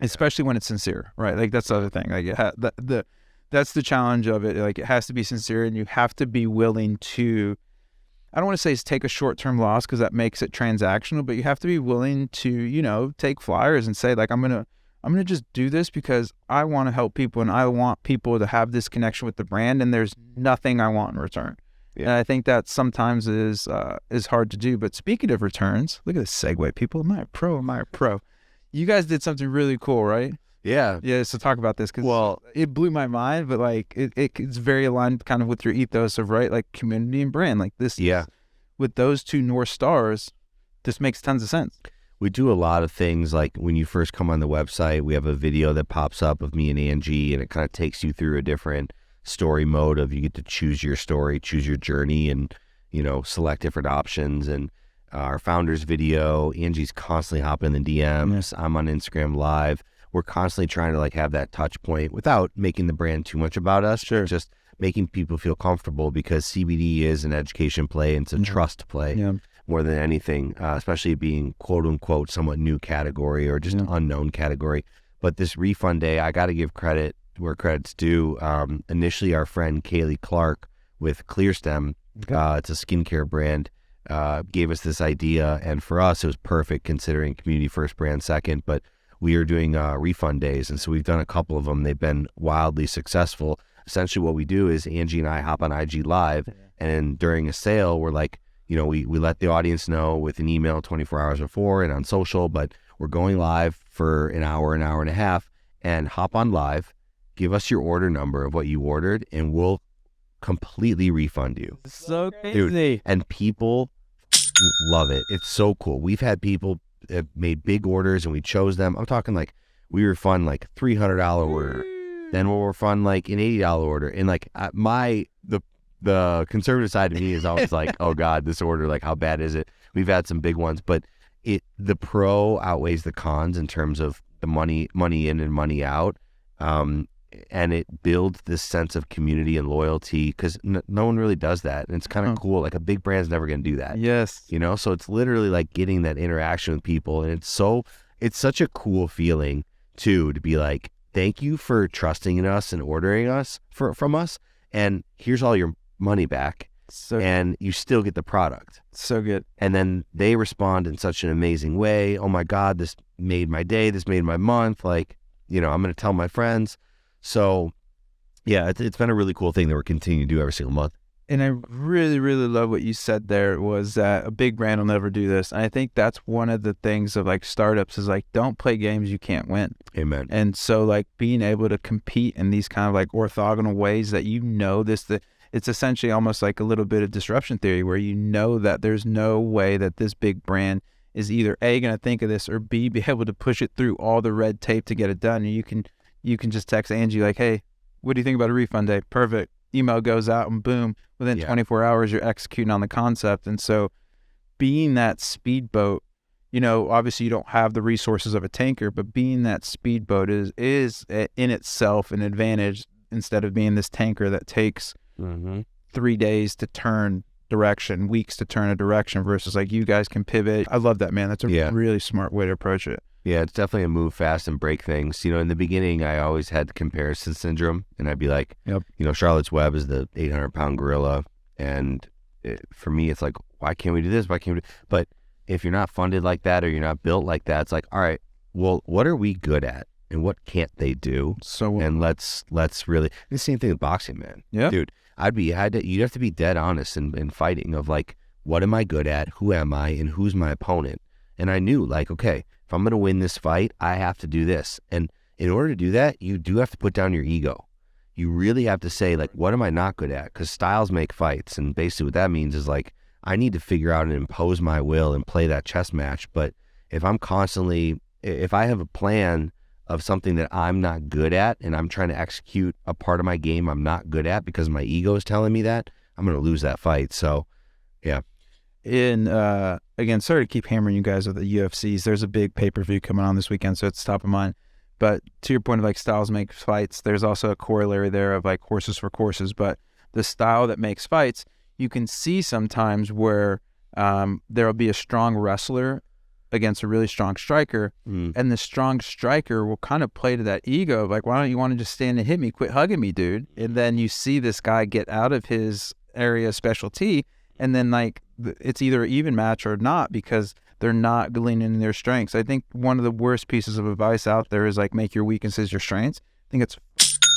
especially when it's sincere, right? Like that's the other thing. Like that's the challenge of it. Like it has to be sincere, and you have to be willing to, I don't want to say take a short-term loss because that makes it transactional, but you have to be willing to, take flyers and say like, I'm going to just do this because I want to help people and I want people to have this connection with the brand, and there's nothing I want in return. Yeah. And I think that sometimes is hard to do. But speaking of returns, look at this segue, people. Am I a pro? You guys did something really cool, right? Yeah. Yeah, so talk about this, because it blew my mind, but like it's very aligned kind of with your ethos of, right, like community and brand. Like this, with those two North Stars, this makes tons of sense. We do a lot of things, like when you first come on the website, we have a video that pops up of me and Angie, and it kind of takes you through a different story mode of you get to choose your story, choose your journey, and select different options. And our founders video, Angie's constantly hopping in the DMs. I'm on Instagram Live. We're constantly trying to like have that touch point without making the brand too much about us. Sure. Just making people feel comfortable, because CBD is an education play and it's a trust play more than anything, especially being quote unquote somewhat new category or just unknown category. But this refund day, I got to give credit where credit's due. Initially, our friend Kaylee Clark with ClearStem, it's a skincare brand, gave us this idea. And for us, it was perfect considering community first, brand second. But we are doing refund days. And so we've done a couple of them. They've been wildly successful. Essentially what we do is Angie and I hop on IG Live, and during a sale, we're like, you know, we let the audience know with an email 24 hours before and on social, but we're going live for an hour and a half, and hop on live, give us your order number of what you ordered, and we'll completely refund you. So crazy. Dude, and people love it. It's so cool. We've had people that made big orders and we chose them. I'm talking like we refund like $300 order. Then we'll refund like an $80 order. And like the conservative side of me is always like, oh God, this order, like how bad is it? We've had some big ones, but the pro outweighs the cons in terms of the money in and money out. And it builds this sense of community and loyalty because no one really does that. And it's kind of cool. Like a big brand's never going to do that. Yes. You know, so it's literally like getting that interaction with people. And it's such a cool feeling too, to be like, thank you for trusting in us and ordering us from us. And here's all your money back. And you still get the product. So good. And then they respond in such an amazing way. Oh my God, this made my day. This made my month. Like, you know, I'm going to tell my friends. So yeah, it's been a really cool thing that we're continuing to do every single month. And I really, really love what you said there was that a big brand will never do this. And I think that's one of the things of like startups is like, don't play games you can't win. Amen. And so like being able to compete in these kind of like orthogonal ways that it's essentially almost like a little bit of disruption theory where you know that there's no way that this big brand is either A, going to think of this, or B, be able to push it through all the red tape to get it done. And you can just text Angie like, hey, what do you think about a refund day? Perfect. Email goes out and boom, within 24 hours, you're executing on the concept. And so being that speedboat, you know, obviously you don't have the resources of a tanker, but being that speedboat is in itself an advantage instead of being this tanker that takes 3 days to turn direction, weeks to turn a direction versus like you guys can pivot. I love that, man. That's a really smart way to approach it. Yeah, it's definitely a move fast and break things. You know, in the beginning, I always had comparison syndrome, and I'd be like, you know, Charlotte's Web is the 800-pound gorilla, and for me, it's like, why can't we do this? Why can't we do? But if you're not funded like that or you're not built like that, it's like, all right, well, what are we good at, and what can't they do? And let's really. The same thing with boxing, man. Yeah, dude, you'd have to be dead honest in fighting of like, what am I good at? Who am I? And who's my opponent? And I knew like, okay, if I'm going to win this fight, I have to do this. And in order to do that, you do have to put down your ego. You really have to say like, what am I not good at? Because styles make fights. And basically what that means is like, I need to figure out and impose my will and play that chess match. But if I have a plan of something that I'm not good at and I'm trying to execute a part of my game I'm not good at because my ego is telling me that, I'm going to lose that fight. So yeah. Again, sorry to keep hammering you guys with the UFCs. There's a big pay-per-view coming on this weekend, so it's top of mind. But to your point of like styles make fights, there's also a corollary there of like horses for courses. But the style that makes fights, you can see sometimes where there'll be a strong wrestler against a really strong striker, and the strong striker will kind of play to that ego of like, why don't you want to just stand and hit me? Quit hugging me, dude. And then you see this guy get out of his area of specialty, and then like it's either an even match or not because they're not leaning in their strengths. I think one of the worst pieces of advice out there is like make your weaknesses your strengths. I think it's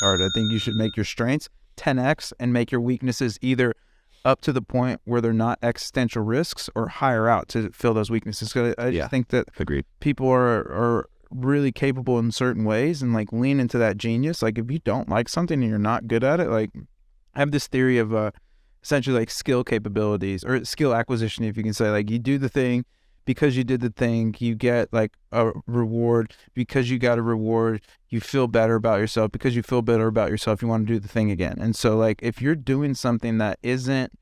hard. I think you should make your strengths 10x and make your weaknesses either up to the point where they're not existential risks or higher out to fill those weaknesses. So I just think that people are really capable in certain ways and like lean into that genius. Like if you don't like something and you're not good at it, like I have this theory of essentially like skill capabilities or skill acquisition, if you can say. Like you do the thing because you did the thing, you get like a reward. Because you got a reward, you feel better about yourself. Because you feel better about yourself, you want to do the thing again. And so like if you're doing something that isn't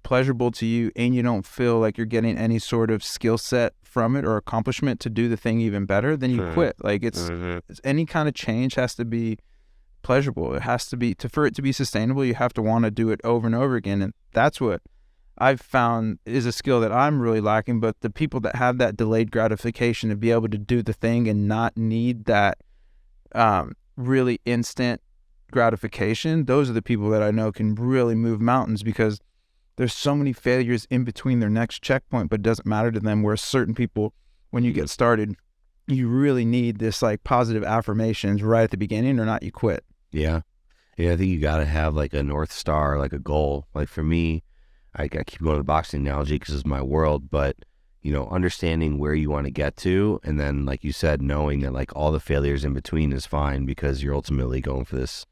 pleasurable to you and you don't feel like you're getting any sort of skill set from it or accomplishment to do the thing even better, then you quit. Like it's any kind of change has to be pleasurable. It has to be, for it to be sustainable, you have to want to do it over and over again. And that's what I've found is a skill that I'm really lacking. But the people that have that delayed gratification to be able to do the thing and not need that really instant gratification, those are the people that I know can really move mountains, because there's so many failures in between their next checkpoint, but it doesn't matter to them. Whereas certain people, when you get started, you really need this like positive affirmations right at the beginning, or not you quit. Yeah. I think you got to have like a North Star, like a goal. Like for me, I keep going to the boxing analogy because it's my world, but understanding where you want to get to, and then like you said, knowing that like all the failures in between is fine, because you're ultimately going for this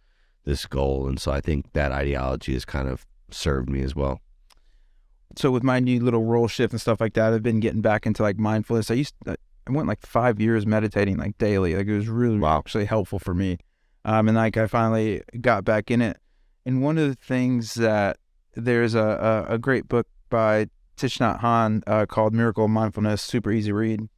goal. And so I think that ideology has kind of served me as well. So with my new little role shift and stuff like that, I've been getting back into like mindfulness. I went like 5 years meditating like daily. Like it was really actually helpful for me. And like I finally got back in it. And one of the things that there's a great book by Thich Nhat Hanh called Miracle of Mindfulness, super easy read.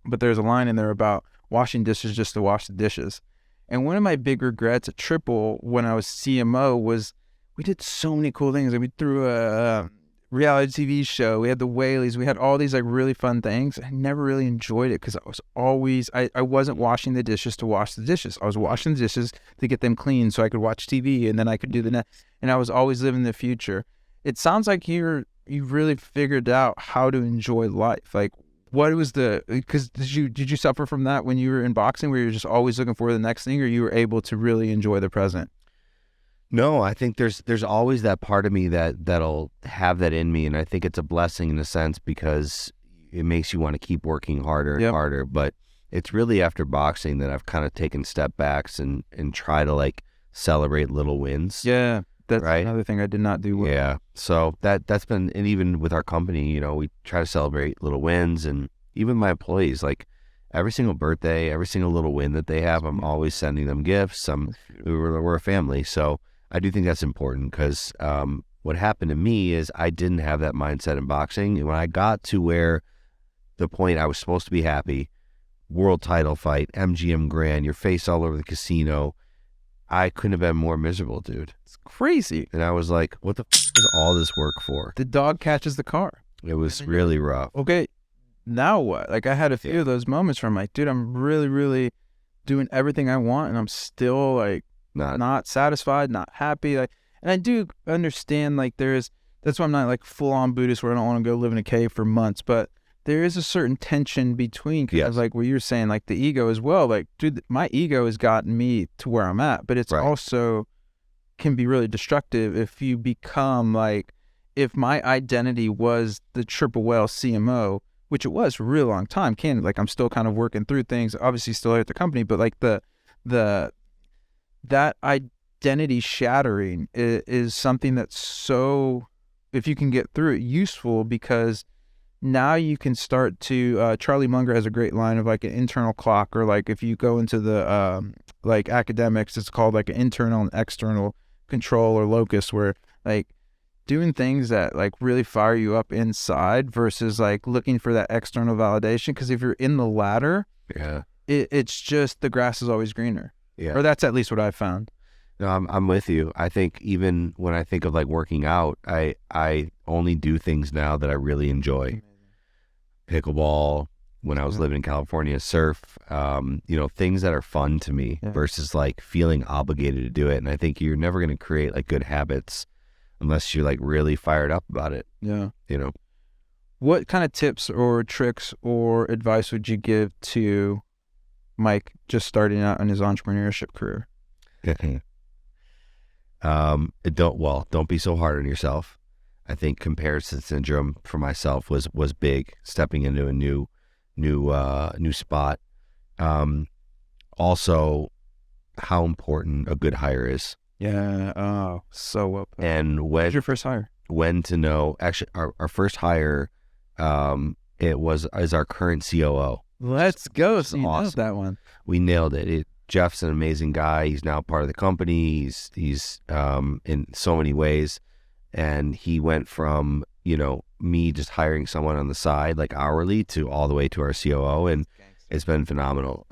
But there's a line in there about washing dishes just to wash the dishes. And one of my big regrets at Triple when I was CMO was we did so many cool things. Like we threw a reality TV show, we had the Whaleys, we had all these like really fun things. I never really enjoyed it because I was always, I wasn't washing the dishes to wash the dishes. I was washing the dishes to get them clean so I could watch TV and then I could do the next. And I was always living the future. It sounds like you've really figured out how to enjoy life. Like what was because did you suffer from that when you were in boxing, where you're just always looking for the next thing, or you were able to really enjoy the present? No, I think there's always that part of me that'll have that in me, and I think it's a blessing in a sense, because it makes you want to keep working harder and harder. But it's really after boxing that I've kind of taken step backs and try to like celebrate little wins. Yeah, that's right? Another thing I did not do well. Yeah, so that's been, and even with our company, we try to celebrate little wins, and even my employees, like every single birthday, every single little win that they have, I'm always sending them gifts. We're a family, so I do think that's important, because what happened to me is I didn't have that mindset in boxing. And when I got to where the point I was supposed to be happy, world title fight, MGM Grand, your face all over the casino, I couldn't have been more miserable, dude. It's crazy. And I was like, what the f is all this work for? The dog catches the car. It was really rough. Okay, now what? Like I had a few of those moments where I'm like, dude, I'm really, really doing everything I want, and I'm still like, not satisfied, not happy. Like, and I do understand like that's why I'm not like full on Buddhist where I don't want to go live in a cave for months, but there is a certain tension between, because like what you're saying, like the ego as well. Like, dude, my ego has gotten me to where I'm at, but it's also can be really destructive if you become like, if my identity was the Triple Whale CMO, which it was for a really long time, like I'm still kind of working through things, obviously still here at the company, but like that identity shattering is something that's so, if you can get through it, useful, because now you can start to, Charlie Munger has a great line of like an internal clock, or like if you go into the like academics, it's called like an internal and external control or locus, where like doing things that like really fire you up inside versus like looking for that external validation. Because if you're in the latter, it's just the grass is always greener. Yeah. Or that's at least what I've found. No, I'm with you. I think even when I think of like working out, I only do things now that I really enjoy. Pickleball, when I was living in California, surf, things that are fun to me versus like feeling obligated to do it. And I think you're never going to create like good habits unless you're like really fired up about it. Yeah. What kind of tips or tricks or advice would you give to Mike just starting out in his entrepreneurship career? Don't be so hard on yourself. I think comparison syndrome for myself was big, stepping into a new spot. Also how important a good hire is. Yeah. Oh, so up. And when's your first hire? When to know. Actually, our first hire, is our current COO. Let's go. So you awesome. nailed that one. We nailed it. Jeff's an amazing guy. He's now part of the company. He's in so many ways. And he went from, me just hiring someone on the side, like hourly, to all the way to our COO. And it's been phenomenal.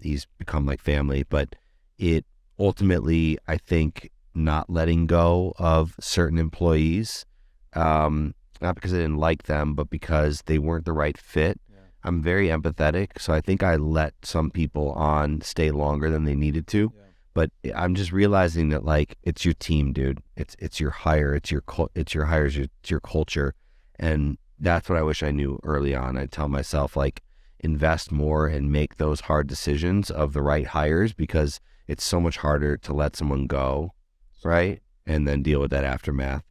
He's become like family. But it ultimately, I think, not letting go of certain employees, not because I didn't like them, but because they weren't the right fit. I'm very empathetic. So I think I let some people on stay longer than they needed to. Yeah. But I'm just realizing that like it's your team, dude. It's your hire, it's your hires, it's your culture, and that's what I wish I knew early on. I'd tell myself like invest more and make those hard decisions of the right hires, because it's so much harder to let someone go, right, and then deal with that aftermath.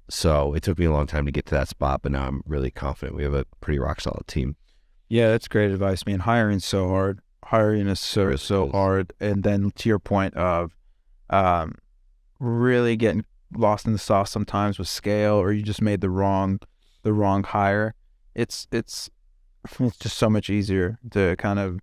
So it took me a long time to get to that spot, but now I'm really confident we have a pretty rock solid team. Yeah, that's great advice, man. Hiring's so hard. Hiring is so hard. And then to your point of really getting lost in the sauce sometimes with scale, or you just made the wrong hire, it's just so much easier to kind of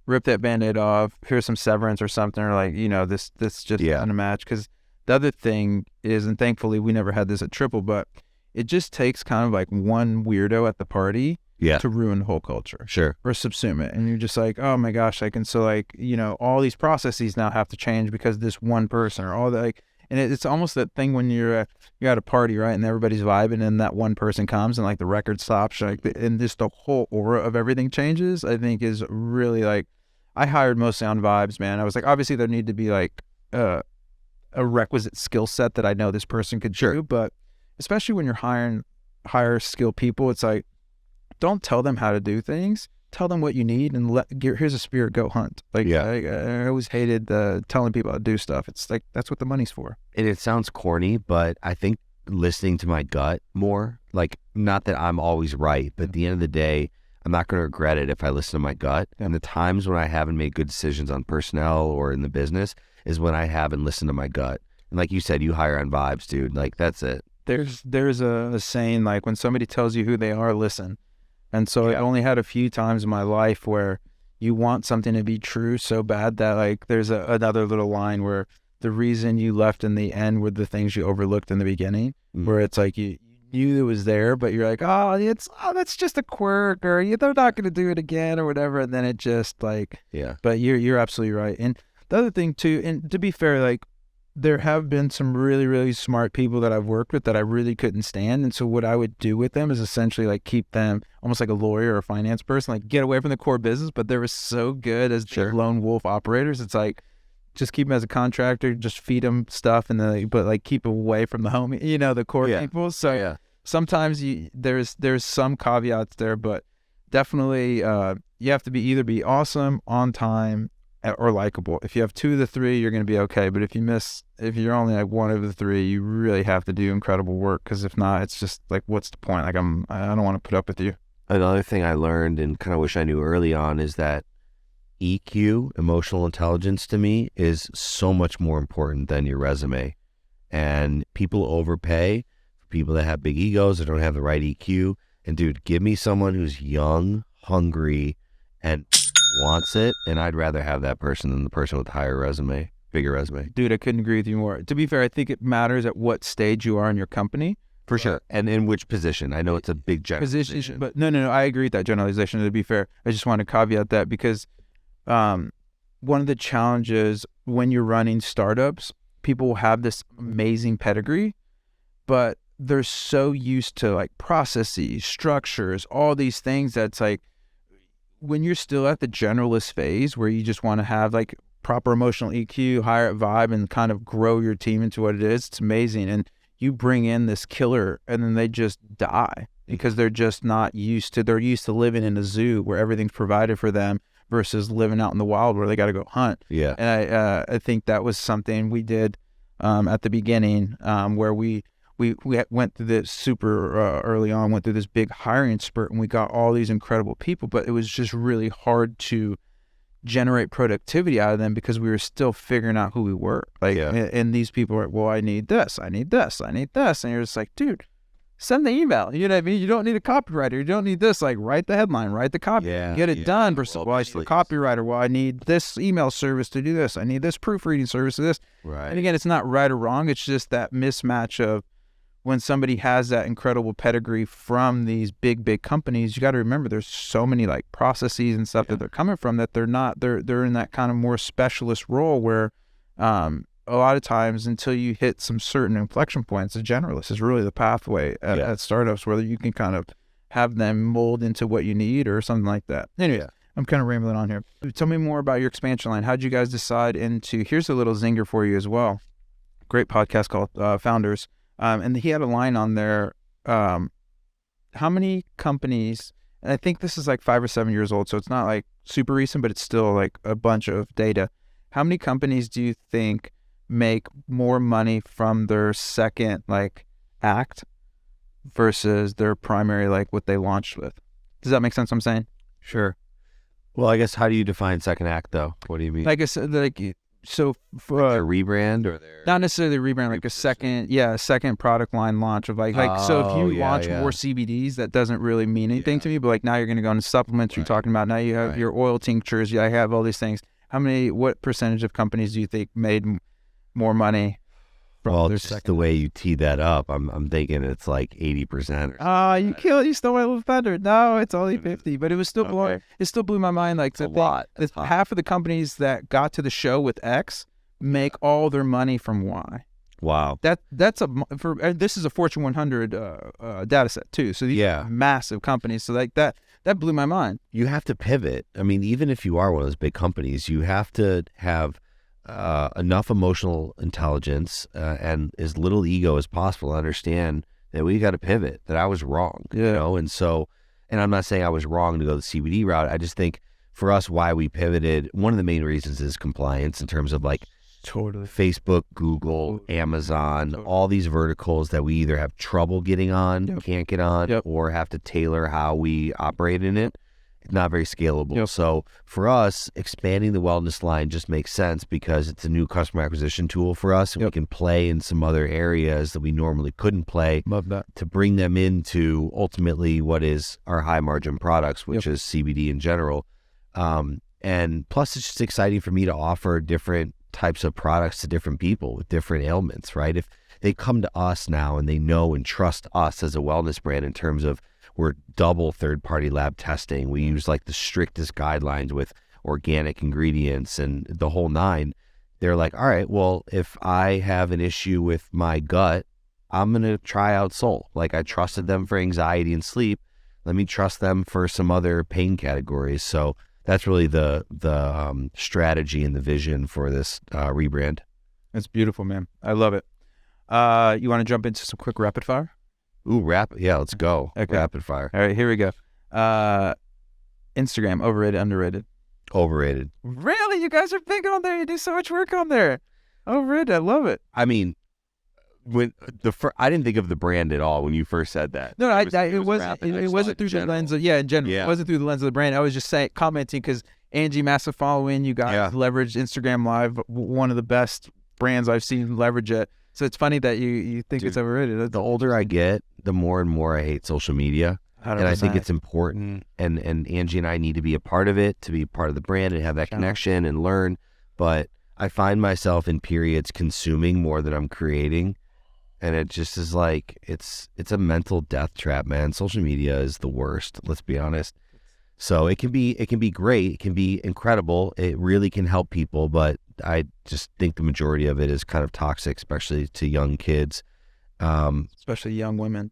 rip that Band-Aid off. Here's some severance or something, or like, this just isn't a match. Because the other thing is, and thankfully we never had this at Triple, but it just takes kind of like one weirdo at the party to ruin the whole culture. Sure. Or subsume it. And you're just like, oh my gosh, all these processes now have to change because of this one person, or all that. Like, and it's almost that thing when you're at a party, right, and everybody's vibing, and that one person comes and like the record stops, like, and just the whole aura of everything changes. I think is really like, I hired mostly on vibes, man. I was like, obviously there need to be like a requisite skill set that I know this person could do, but especially when you're hire skilled people, it's like, don't tell them how to do things. Tell them what you need, and here's a spear, go hunt. Like, I always hated telling people how to do stuff. It's like, that's what the money's for. And it sounds corny, but I think listening to my gut more, like, not that I'm always right, but at the end of the day, I'm not going to regret it if I listen to my gut. And the times when I haven't made good decisions on personnel or in the business is when I haven't listened to my gut. And like you said, you hire on vibes, dude. Like, that's it. There's a saying, like, when somebody tells you who they are, listen. And so I only had a few times in my life where you want something to be true so bad that, like, there's another little line where the reason you left in the end were the things you overlooked in the beginning, where it's like you knew it was there, but you're like, that's just a quirk, or they're not going to do it again or whatever. And then it just like, but you're absolutely right. And the other thing too, and to be fair, like, there have been some really, really smart people that I've worked with that I really couldn't stand. And so what I would do with them is essentially like keep them almost like a lawyer or a finance person, like get away from the core business, but they were so good as lone wolf operators. It's like, just keep them as a contractor, just feed them stuff, and then, but like keep away from the home, the core people. So sometimes there's some caveats there, but definitely you have to either be awesome, on time, or likable. If you have two of the three, you're going to be okay. But if you're only like one of the three, you really have to do incredible work, because if not, it's just like, what's the point? Like, I don't want to put up with you. Another thing I learned and kind of wish I knew early on is that EQ, emotional intelligence, to me is so much more important than your resume. And people overpay for people that have big egos that don't have the right EQ. And dude, give me someone who's young, hungry, and wants it, and I'd rather have that person than the person with the bigger resume. Dude, I couldn't agree with you more. To be fair, I think it matters at what stage you are in your company. For sure. And in which position. I know it's a big generalization. But no, I agree with that generalization. To be fair, I just want to caveat that, because one of the challenges when you're running startups, people will have this amazing pedigree, but they're so used to like processes, structures, all these things, that's like, when you're still at the generalist phase where you just want to have like proper emotional EQ, hire at vibe, and kind of grow your team into what it is, it's amazing. And you bring in this killer and then they just die because they're just not used to, they're used to living in a zoo where everything's provided for them versus living out in the wild where they got to go hunt. Yeah. And I think that was something we did at the beginning, where we went through this super early on, went through this big hiring spurt, and we got all these incredible people, but it was just really hard to generate productivity out of them because we were still figuring out who we were. Like, and these people were, well, I need this, I need this, I need this. And you're just like, dude, send the email. You know what I mean? You don't need a copywriter. You don't need this. Like, write the headline, write the copy, get it done. Well, I need a copywriter. Well, I need this email service to do this. I need this proofreading service to this. Right. And again, it's not right or wrong. It's just that mismatch of, when somebody has that incredible pedigree from these big companies, you got to remember there's so many like processes and stuff that they're coming from that they're in that kind of more specialist role where a lot of times until you hit some certain inflection points, a generalist is really the pathway at startups, where you can kind of have them mold into what you need or something like that. Anyway, I'm kind of rambling on here. Tell me more about your expansion line. How'd you guys decide into, here's a little zinger for you as well. Great podcast called Founders. And he had a line on there. How many companies, and I think this is like 5 or 7 years old, so it's not like super recent, but it's still like a bunch of data. How many companies do you think make more money from their second like act versus their primary, like what they launched with? Does that make sense what I'm saying? Sure. Well, I guess how do you define second act though? What do you mean? Like I said, like, so for like a rebrand or their not necessarily rebrand, like a second product line launch of like so if you launch more CBDs, that doesn't really mean anything to me, but like now you're going to go into supplements. You're talking about now you have your oil tinctures. I have all these things. What percentage of companies do you think made more money? Well, just the way you tee that up, I'm thinking it's like 80%. You stole my little thunder. No, it's only 50, but it was still blowing. It still blew my mind. Like a lot. Half of the companies that got to the show with X make all their money from Y. Wow. This is a Fortune 100 data set too. So these are massive companies. So like that blew my mind. You have to pivot. I mean, even if you are one of those big companies, you have to have enough emotional intelligence and as little ego as possible to understand that we got to pivot, that I was wrong, you know? And so, and I'm not saying I was wrong to go the CBD route. I just think for us, why we pivoted, one of the main reasons is compliance in terms of like Facebook, Google, Amazon, all these verticals that we either have trouble getting on, can't get on, or have to tailor how we operate in it. It's not very scalable. So for us, expanding the wellness line just makes sense because it's a new customer acquisition tool for us, and we can play in some other areas that we normally couldn't play. Love that. To bring them into ultimately what is our high margin products, which is CBD in general. And plus it's just exciting for me to offer different types of products to different people with different ailments, right? If they come to us now and they know and trust us as a wellness brand in terms of we're double third-party lab testing. We use like the strictest guidelines with organic ingredients and the whole nine. They're like, all right, well, if I have an issue with my gut, I'm going to try out Soul. Like I trusted them for anxiety and sleep. Let me trust them for some other pain categories. So that's really the strategy and the vision for this rebrand. That's beautiful, man. I love it. You want to jump into some quick rapid fire? Ooh, let's go. Okay. Rapid fire. All right, here we go. Instagram, overrated, underrated? Overrated. Really? You guys are big on there. You do so much work on there. Overrated. I love it. I mean, when I didn't think of the brand at all when you first said that. No, it wasn't through the lens of in general. Yeah. It wasn't through the lens of the brand. I was just commenting because Angie, massive following. You guys leveraged Instagram Live, one of the best brands I've seen leverage it. So it's funny that you think it's overrated. The older I get, the more and more I hate social media. 100%. And I think it's important. And Angie and I need to be a part of it, to be part of the brand and have that connection and learn. But I find myself in periods consuming more than I'm creating. And it just is like, it's a mental death trap, man. Social media is the worst, let's be honest. So it can be great. It can be incredible. It really can help people, but I just think the majority of it is kind of toxic, especially to young kids. Especially young women.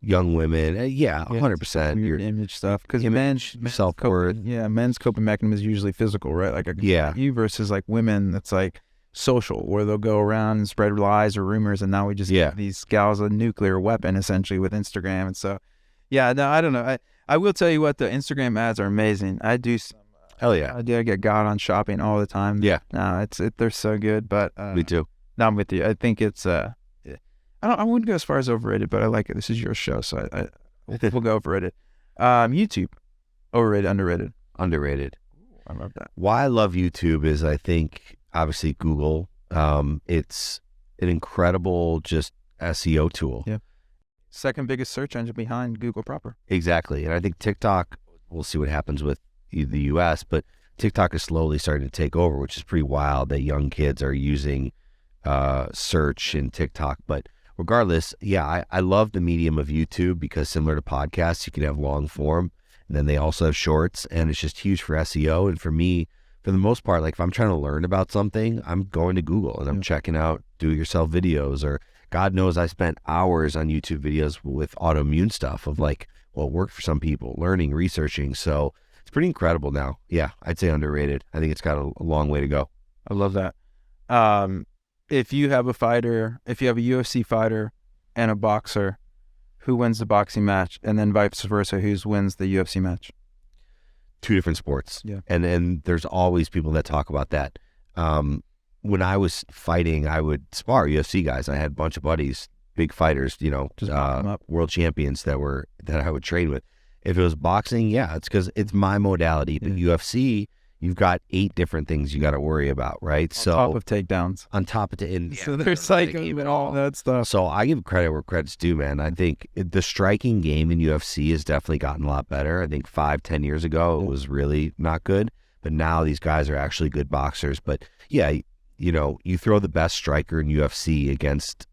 Young women. 100%. Your image stuff. Because men's self-worth. Men's coping mechanism is usually physical, right? Like you versus like women, that's like social, where they'll go around and spread lies or rumors, and now we just give these gals a nuclear weapon essentially with Instagram. And so, I don't know. I will tell you what, the Instagram ads are amazing. I do some. Hell yeah. I get got on shopping all the time. Yeah. No, they're so good, but. Me too. No, I'm with you. I think it's, I wouldn't go as far as overrated, but I like it. This is your show, so we'll go overrated. YouTube, overrated, underrated? Underrated. I love that. Why I love YouTube is I think, obviously, Google, it's an incredible just SEO tool. Yeah. Second biggest search engine behind Google proper. Exactly. And I think TikTok, we'll see what happens with the US, but TikTok is slowly starting to take over, which is pretty wild that young kids are using search in TikTok. But regardless, I love the medium of YouTube because similar to podcasts, you can have long form, and then they also have shorts, and it's just huge for SEO. And for me, for the most part, like if I'm trying to learn about something, I'm going to Google and I'm checking out do-it-yourself videos, or God knows I spent hours on YouTube videos with autoimmune stuff of like, Well, it worked for some people, learning, researching. So it's pretty incredible now. Yeah, I'd say underrated. I think it's got a long way to go. I love that. If you have a UFC fighter and a boxer, who wins the boxing match? And then vice versa, who wins the UFC match? Two different sports. Yeah. And there's always people that talk about that. When I was fighting, I would spar UFC guys. I had a bunch of buddies, big fighters, Just knock 'em up. world champions that I would train with. If it was boxing, yeah, it's because it's my modality. But UFC, you've got 8 different things you got to worry about, right? On top of takedowns. On top of it. So there's like all that stuff. So I give credit where credit's due, man. I think the striking game in UFC has definitely gotten a lot better. I think 5-10 years ago, it was really not good. But now these guys are actually good boxers. But yeah, you throw the best striker in UFC against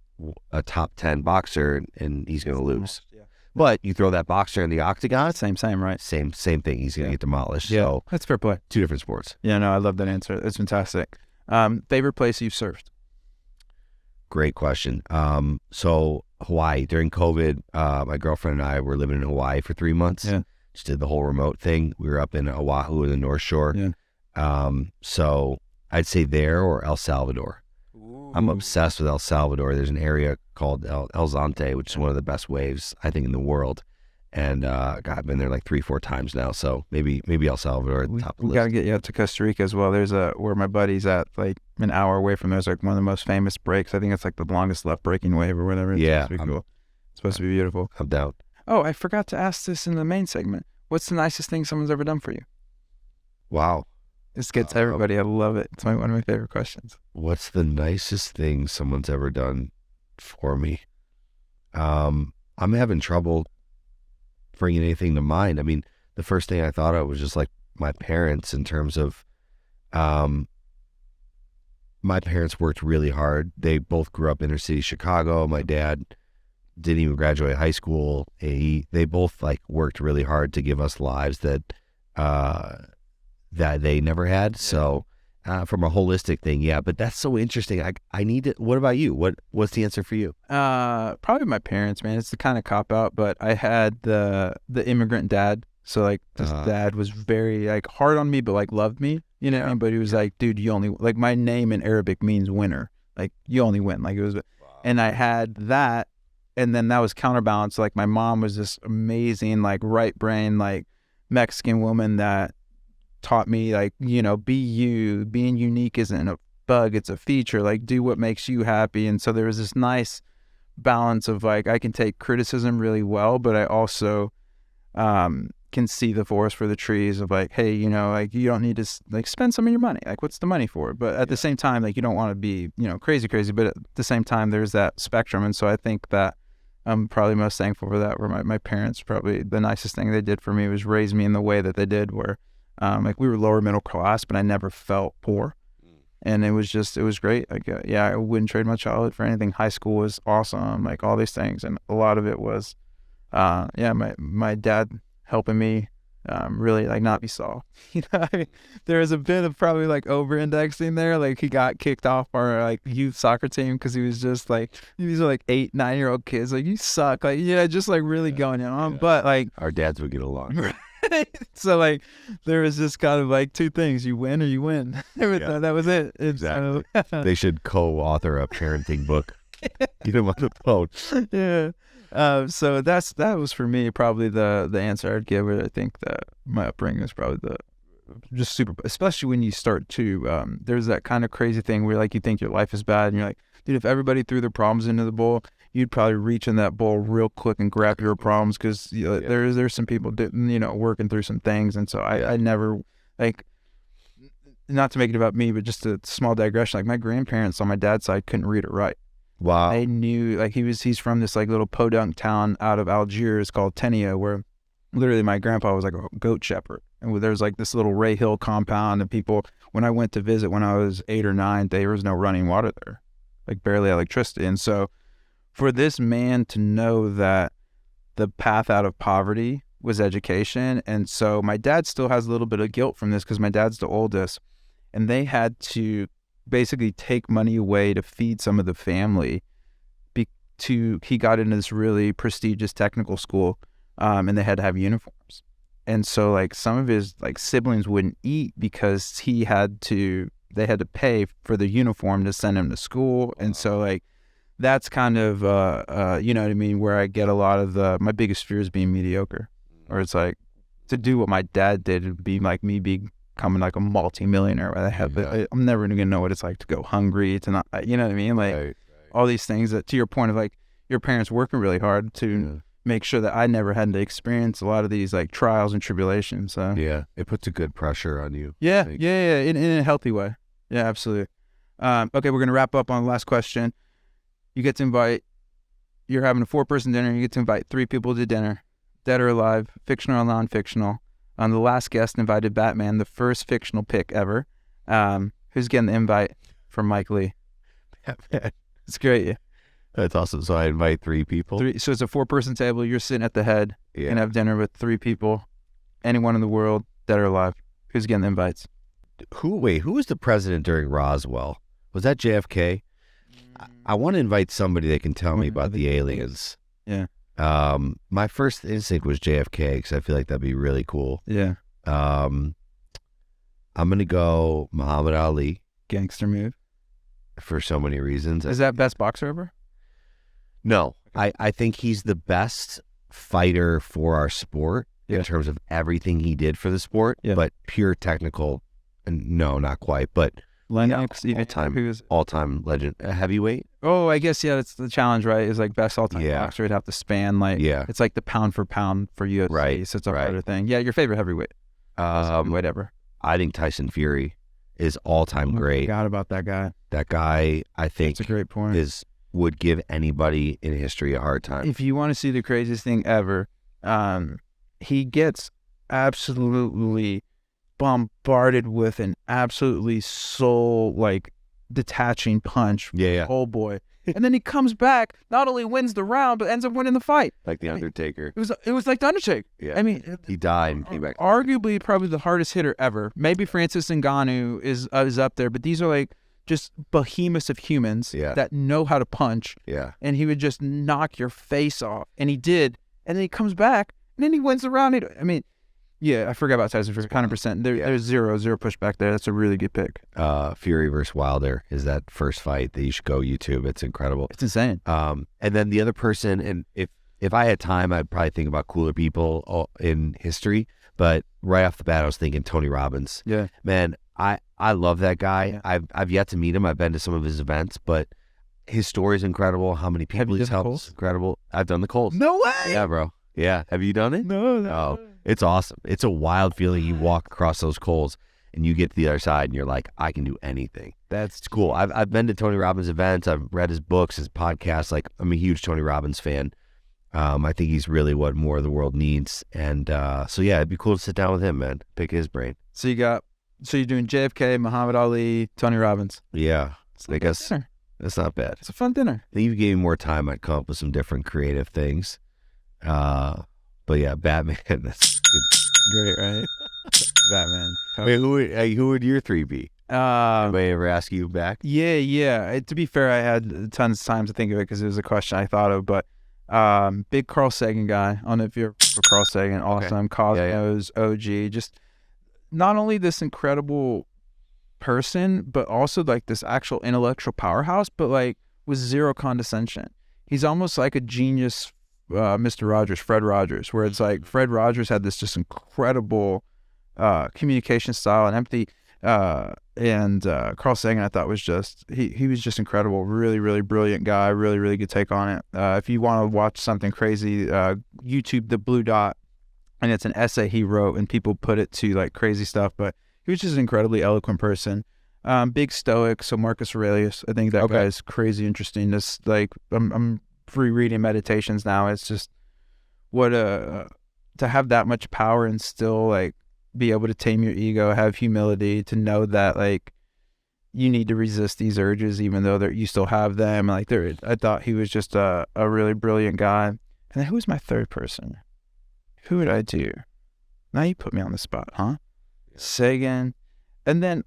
a top 10 boxer and he's going to lose. Yeah. But you throw that boxer in the octagon, Same, right? same thing. He's going to get demolished. Yeah, So that's fair play. 2 different sports. Yeah, no, I love that answer. It's fantastic. Favorite place you've surfed? Great question. So Hawaii during COVID, my girlfriend and I were living in Hawaii for 3 months. Yeah. Just did the whole remote thing. We were up in Oahu in the North Shore. Yeah. So I'd say there or El Salvador. I'm obsessed with El Salvador. There's an area called El Zante, which is one of the best waves, I think, in the world. And God, I've been there like 3-4 times now. So maybe El Salvador at the top of the We list. got to get you out to Costa Rica as well. There's where my buddy's at, like an hour away from there's like one of the most famous breaks. I think it's like the longest left breaking wave or whatever. It's Yeah, supposed to be cool. It's supposed to be beautiful. I'm down. Oh, I forgot to ask this in the main segment. What's the nicest thing someone's ever done for you? Wow. This gets everybody. I love it. It's one of my favorite questions. What's the nicest thing someone's ever done for me? I'm having trouble bringing anything to mind. I mean, the first thing I thought of was just like my parents in terms of, my parents worked really hard. They both grew up inner city Chicago. My dad didn't even graduate high school. They both like worked really hard to give us lives that they never had. So from a holistic thing, yeah, but that's so interesting. I need to, what about you? What's the answer for you? Probably my parents, man. It's the kind of cop out, but I had the immigrant dad. So like this dad was very like hard on me, but like loved me, but he was like, dude, you only, like my name in Arabic means winner. Like you only win. Like it was, and I had that. And then that was counterbalanced. Like my mom was this amazing, like right brain, like Mexican woman that taught me like, be you. Being unique isn't a bug, it's a feature. Like do what makes you happy. And so there was this nice balance of like, I can take criticism really well, but I also can see the forest for the trees of like, hey, like you don't need to like spend some of your money. Like what's the money for? But at the same time, like you don't want to be, crazy, but at the same time, there's that spectrum. And so I think that I'm probably most thankful for that, where my parents, probably the nicest thing they did for me was raise me in the way that they did, where like we were lower middle class, but I never felt poor. And it was great. Like, I wouldn't trade my childhood for anything. High school was awesome, like all these things. And a lot of it was, my dad helping me really like not be soft. I mean, there was a bit of probably like over-indexing there. Like he got kicked off our like youth soccer team because he was just like, these are like 8-9-year-old kids. Like you suck. Like, just like really going on. But like our dads would get along. So like there was just kind of like two things: you win or you win. That was it. Exactly. They should co-author a parenting book. Get them on the phone. Yeah. So that was for me probably the answer I'd give it. I think that my upbringing is probably just super, especially when you start to there's that kind of crazy thing where like you think your life is bad and you're like, dude, if everybody threw their problems into the bowl, you'd probably reach in that bowl real quick and grab your problems, because there's some people working through some things. And so I never, like, not to make it about me, but just a small digression, like my grandparents on my dad's side couldn't read or write. Wow. I knew, like, he's from this like little podunk town out of Algiers called Tenia, where literally my grandpa was like a goat shepherd. And there was like this little Ray Hill compound, and people, when I went to visit when I was 8 or 9, there was no running water there, like barely electricity. And so for this man to know that the path out of poverty was education. And so my dad still has a little bit of guilt from this, because my dad's the oldest, and they had to basically take money away to feed some of the family. He got into this really prestigious technical school and they had to have uniforms. And so like some of his like siblings wouldn't eat because they had to pay for the uniform to send him to school. And so like that's kind of you know what I mean, where I get a lot of my biggest fear is being mediocre, or it's like to do what my dad did would be like me becoming like a multi-millionaire. I'm never gonna know what it's like to go hungry, to not, you know what I mean, like all these things that, to your point of like your parents working really hard to make sure that I never had to experience a lot of these like trials and tribulations. So yeah, it puts a good pressure on you. Yeah, in a healthy way. Yeah, absolutely. Okay, we're gonna wrap up on the last question. You get to invite. You're having a 4-person dinner. You get to invite 3 people to dinner, dead or alive, fictional or non-fictional. The last guest invited Batman, the first fictional pick ever. Who's getting the invite from Mike Lee? Batman. It's great. Yeah. That's awesome. So I invite 3 people. 3. So it's a 4-person table. You're sitting at the head. Yeah. You're gonna have dinner with 3 people. Anyone in the world, dead or alive. Who's getting the invites? Who was the president during Roswell? Was that JFK? I want to invite somebody that can tell me about the aliens. Yeah. My first instinct was JFK because I feel like that'd be really cool. Yeah. I'm gonna go Muhammad Ali. Gangster move. For so many reasons. Is that best boxer ever? No, I think he's the best fighter for our sport in terms of everything he did for the sport, but pure technical. And no, not quite, but Lennox, all-time legend. Heavyweight? Oh, I guess, that's the challenge, right? Is like best all-time boxer. It'd have to span like, it's like the pound for pound for UFC. Right. So it's a harder thing. Yeah, your favorite heavyweight? Whatever. I think Tyson Fury is all-time great. I forgot about that guy. That guy, I think, that's a great point. Would give anybody in history a hard time. If you want to see the craziest thing ever, he gets absolutely bombarded with an absolutely soul like detaching punch. Oh boy. And then he comes back, not only wins the round, but ends up winning the fight. Like the Undertaker. It was like the Undertaker. Yeah. I mean, he died and came back. Arguably probably the hardest hitter ever. Maybe Francis Ngannou is up there, but these are like just behemoths of humans that know how to punch. Yeah. And he would just knock your face off. And he did. And then he comes back and then he wins the round. I forgot about Tyson Fury. 100%. There's zero pushback there. That's a really good pick. Fury versus Wilder is that first fight that you should go YouTube. It's incredible. It's insane. And then the other person, and if I had time, I'd probably think about cooler people in history. But right off the bat, I was thinking Tony Robbins. Yeah. Man, I love that guy. Yeah. I've yet to meet him. I've been to some of his events, but his story is incredible. How many people he's helped is incredible. I've done the Coles. No way. Yeah, bro. Yeah. Have you done it? No. Oh, it's awesome. It's a wild feeling. You walk across those coals and you get to the other side and you're like, I can do anything. It's cool. I've been to Tony Robbins events. I've read his books, his podcasts. Like, I'm a huge Tony Robbins fan. I think he's really what more of the world needs. And so yeah, it'd be cool to sit down with him, man. Pick his brain. So you're doing JFK, Muhammad Ali, Tony Robbins. Yeah. I guess that's not bad. It's a fun dinner. I think if you gave me more time, I'd come up with some different creative things. But yeah, Batman. That's great, right? Batman. Wait, who would your 3 be? Anybody ever ask you back? Yeah. To be fair, I had tons of time to think of it because it was a question I thought of. But big Carl Sagan guy. I don't know if you're for Carl Sagan. Awesome. Okay. Cosmos, OG. Just not only this incredible person, but also like this actual intellectual powerhouse, but like with zero condescension. He's almost like a genius. Mr. Rogers, Fred Rogers, where it's like Fred Rogers had this just incredible communication style and empathy, and Carl Sagan I thought was just he was just incredible, really, really brilliant guy, really, really good take on it. If you want to watch something crazy, YouTube The Blue Dot, and it's an essay he wrote and people put it to like crazy stuff, but he was just an incredibly eloquent person. Big stoic, so Marcus Aurelius, I think that guy is crazy interesting. Just like I'm free reading meditations now. It's just what to have that much power and still like be able to tame your ego, have humility, to know that like you need to resist these urges even though you still have them. Like I thought he was just a really brilliant guy. And then who was my 3rd person? Who would I do? Now you put me on the spot, huh? Yeah. Sagan. And then,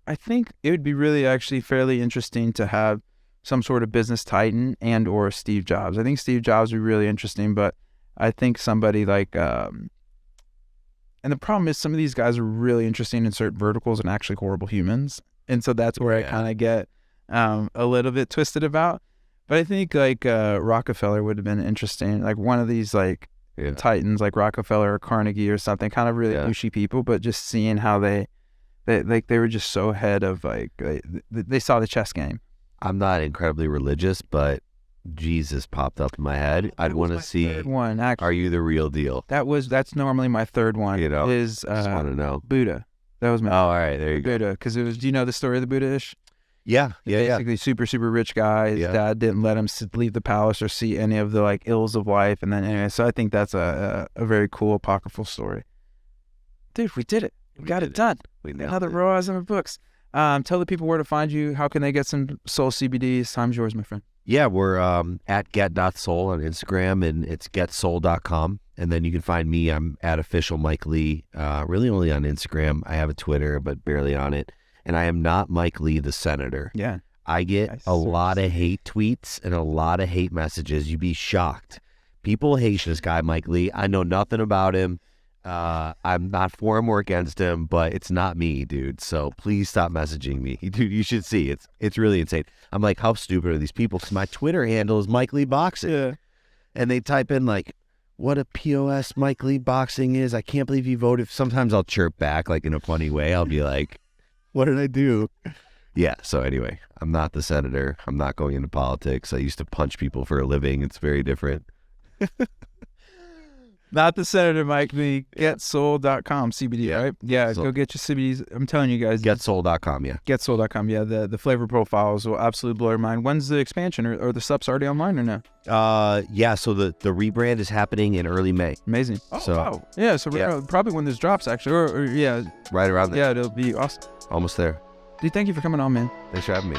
I think it would be really actually fairly interesting to have some sort of business titan and or Steve Jobs. I think Steve Jobs would be really interesting, but I think somebody like, and the problem is some of these guys are really interesting in certain verticals and actually horrible humans. And so that's where I kind of get a little bit twisted about. But I think like Rockefeller would have been interesting. Like one of these like titans like Rockefeller or Carnegie or something, kind of really douchey people, but just seeing how they were just so ahead of like, they saw the chess game. I'm not incredibly religious, but Jesus popped up in my head. I'd want to see one. Actually, are you the real deal? That's normally my third one. You know, is just want to know. Buddha. That was my all right. There you go. Buddha, because it was. Do you know the story of the Buddha-ish? Yeah. Basically, super rich guy. His dad didn't let him leave the palace or see any of the like ills of life, and then anyway. So I think that's a very cool apocryphal story. Dude, we did it. We got it done. We nailed Another it. ROAS in our books. Tell the people where to find you. How can they get some soul CBDs? Time's yours, my friend. Yeah, we're at get.soul on Instagram, and it's getsoul.com. And then you can find me. I'm at official Mike Lee, really only on Instagram. I have a Twitter, but barely on it. And I am not Mike Lee, the senator. Yeah. I get a lot of hate tweets and a lot of hate messages. You'd be shocked. People hate this guy, Mike Lee. I know nothing about him. I'm not for him or against him, but it's not me, dude. So please stop messaging me. Dude, you should see. It's really insane. I'm like, how stupid are these people? Because my Twitter handle is Mike Lee Boxing. Yeah. And they type in like, what a POS Mike Lee Boxing is. I can't believe you voted. Sometimes I'll chirp back like in a funny way. I'll be like, what did I do? Yeah. So anyway, I'm not the senator. I'm not going into politics. I used to punch people for a living. It's very different. Not the senator, Mike Lee. Getsoul.com, CBD, right? Yeah, go get your CBDs. I'm telling you guys. Getsoul.com, yeah. Getsoul.com, yeah. The flavor profiles will absolutely blow your mind. When's the expansion? Or the stuff's already online or no? Yeah, so the rebrand is happening in early May. Amazing. Oh, wow. Yeah, so probably when this drops, actually. Or yeah. Right around there. Yeah, it'll be awesome. Almost there. Dude, thank you for coming on, man. Thanks for having me.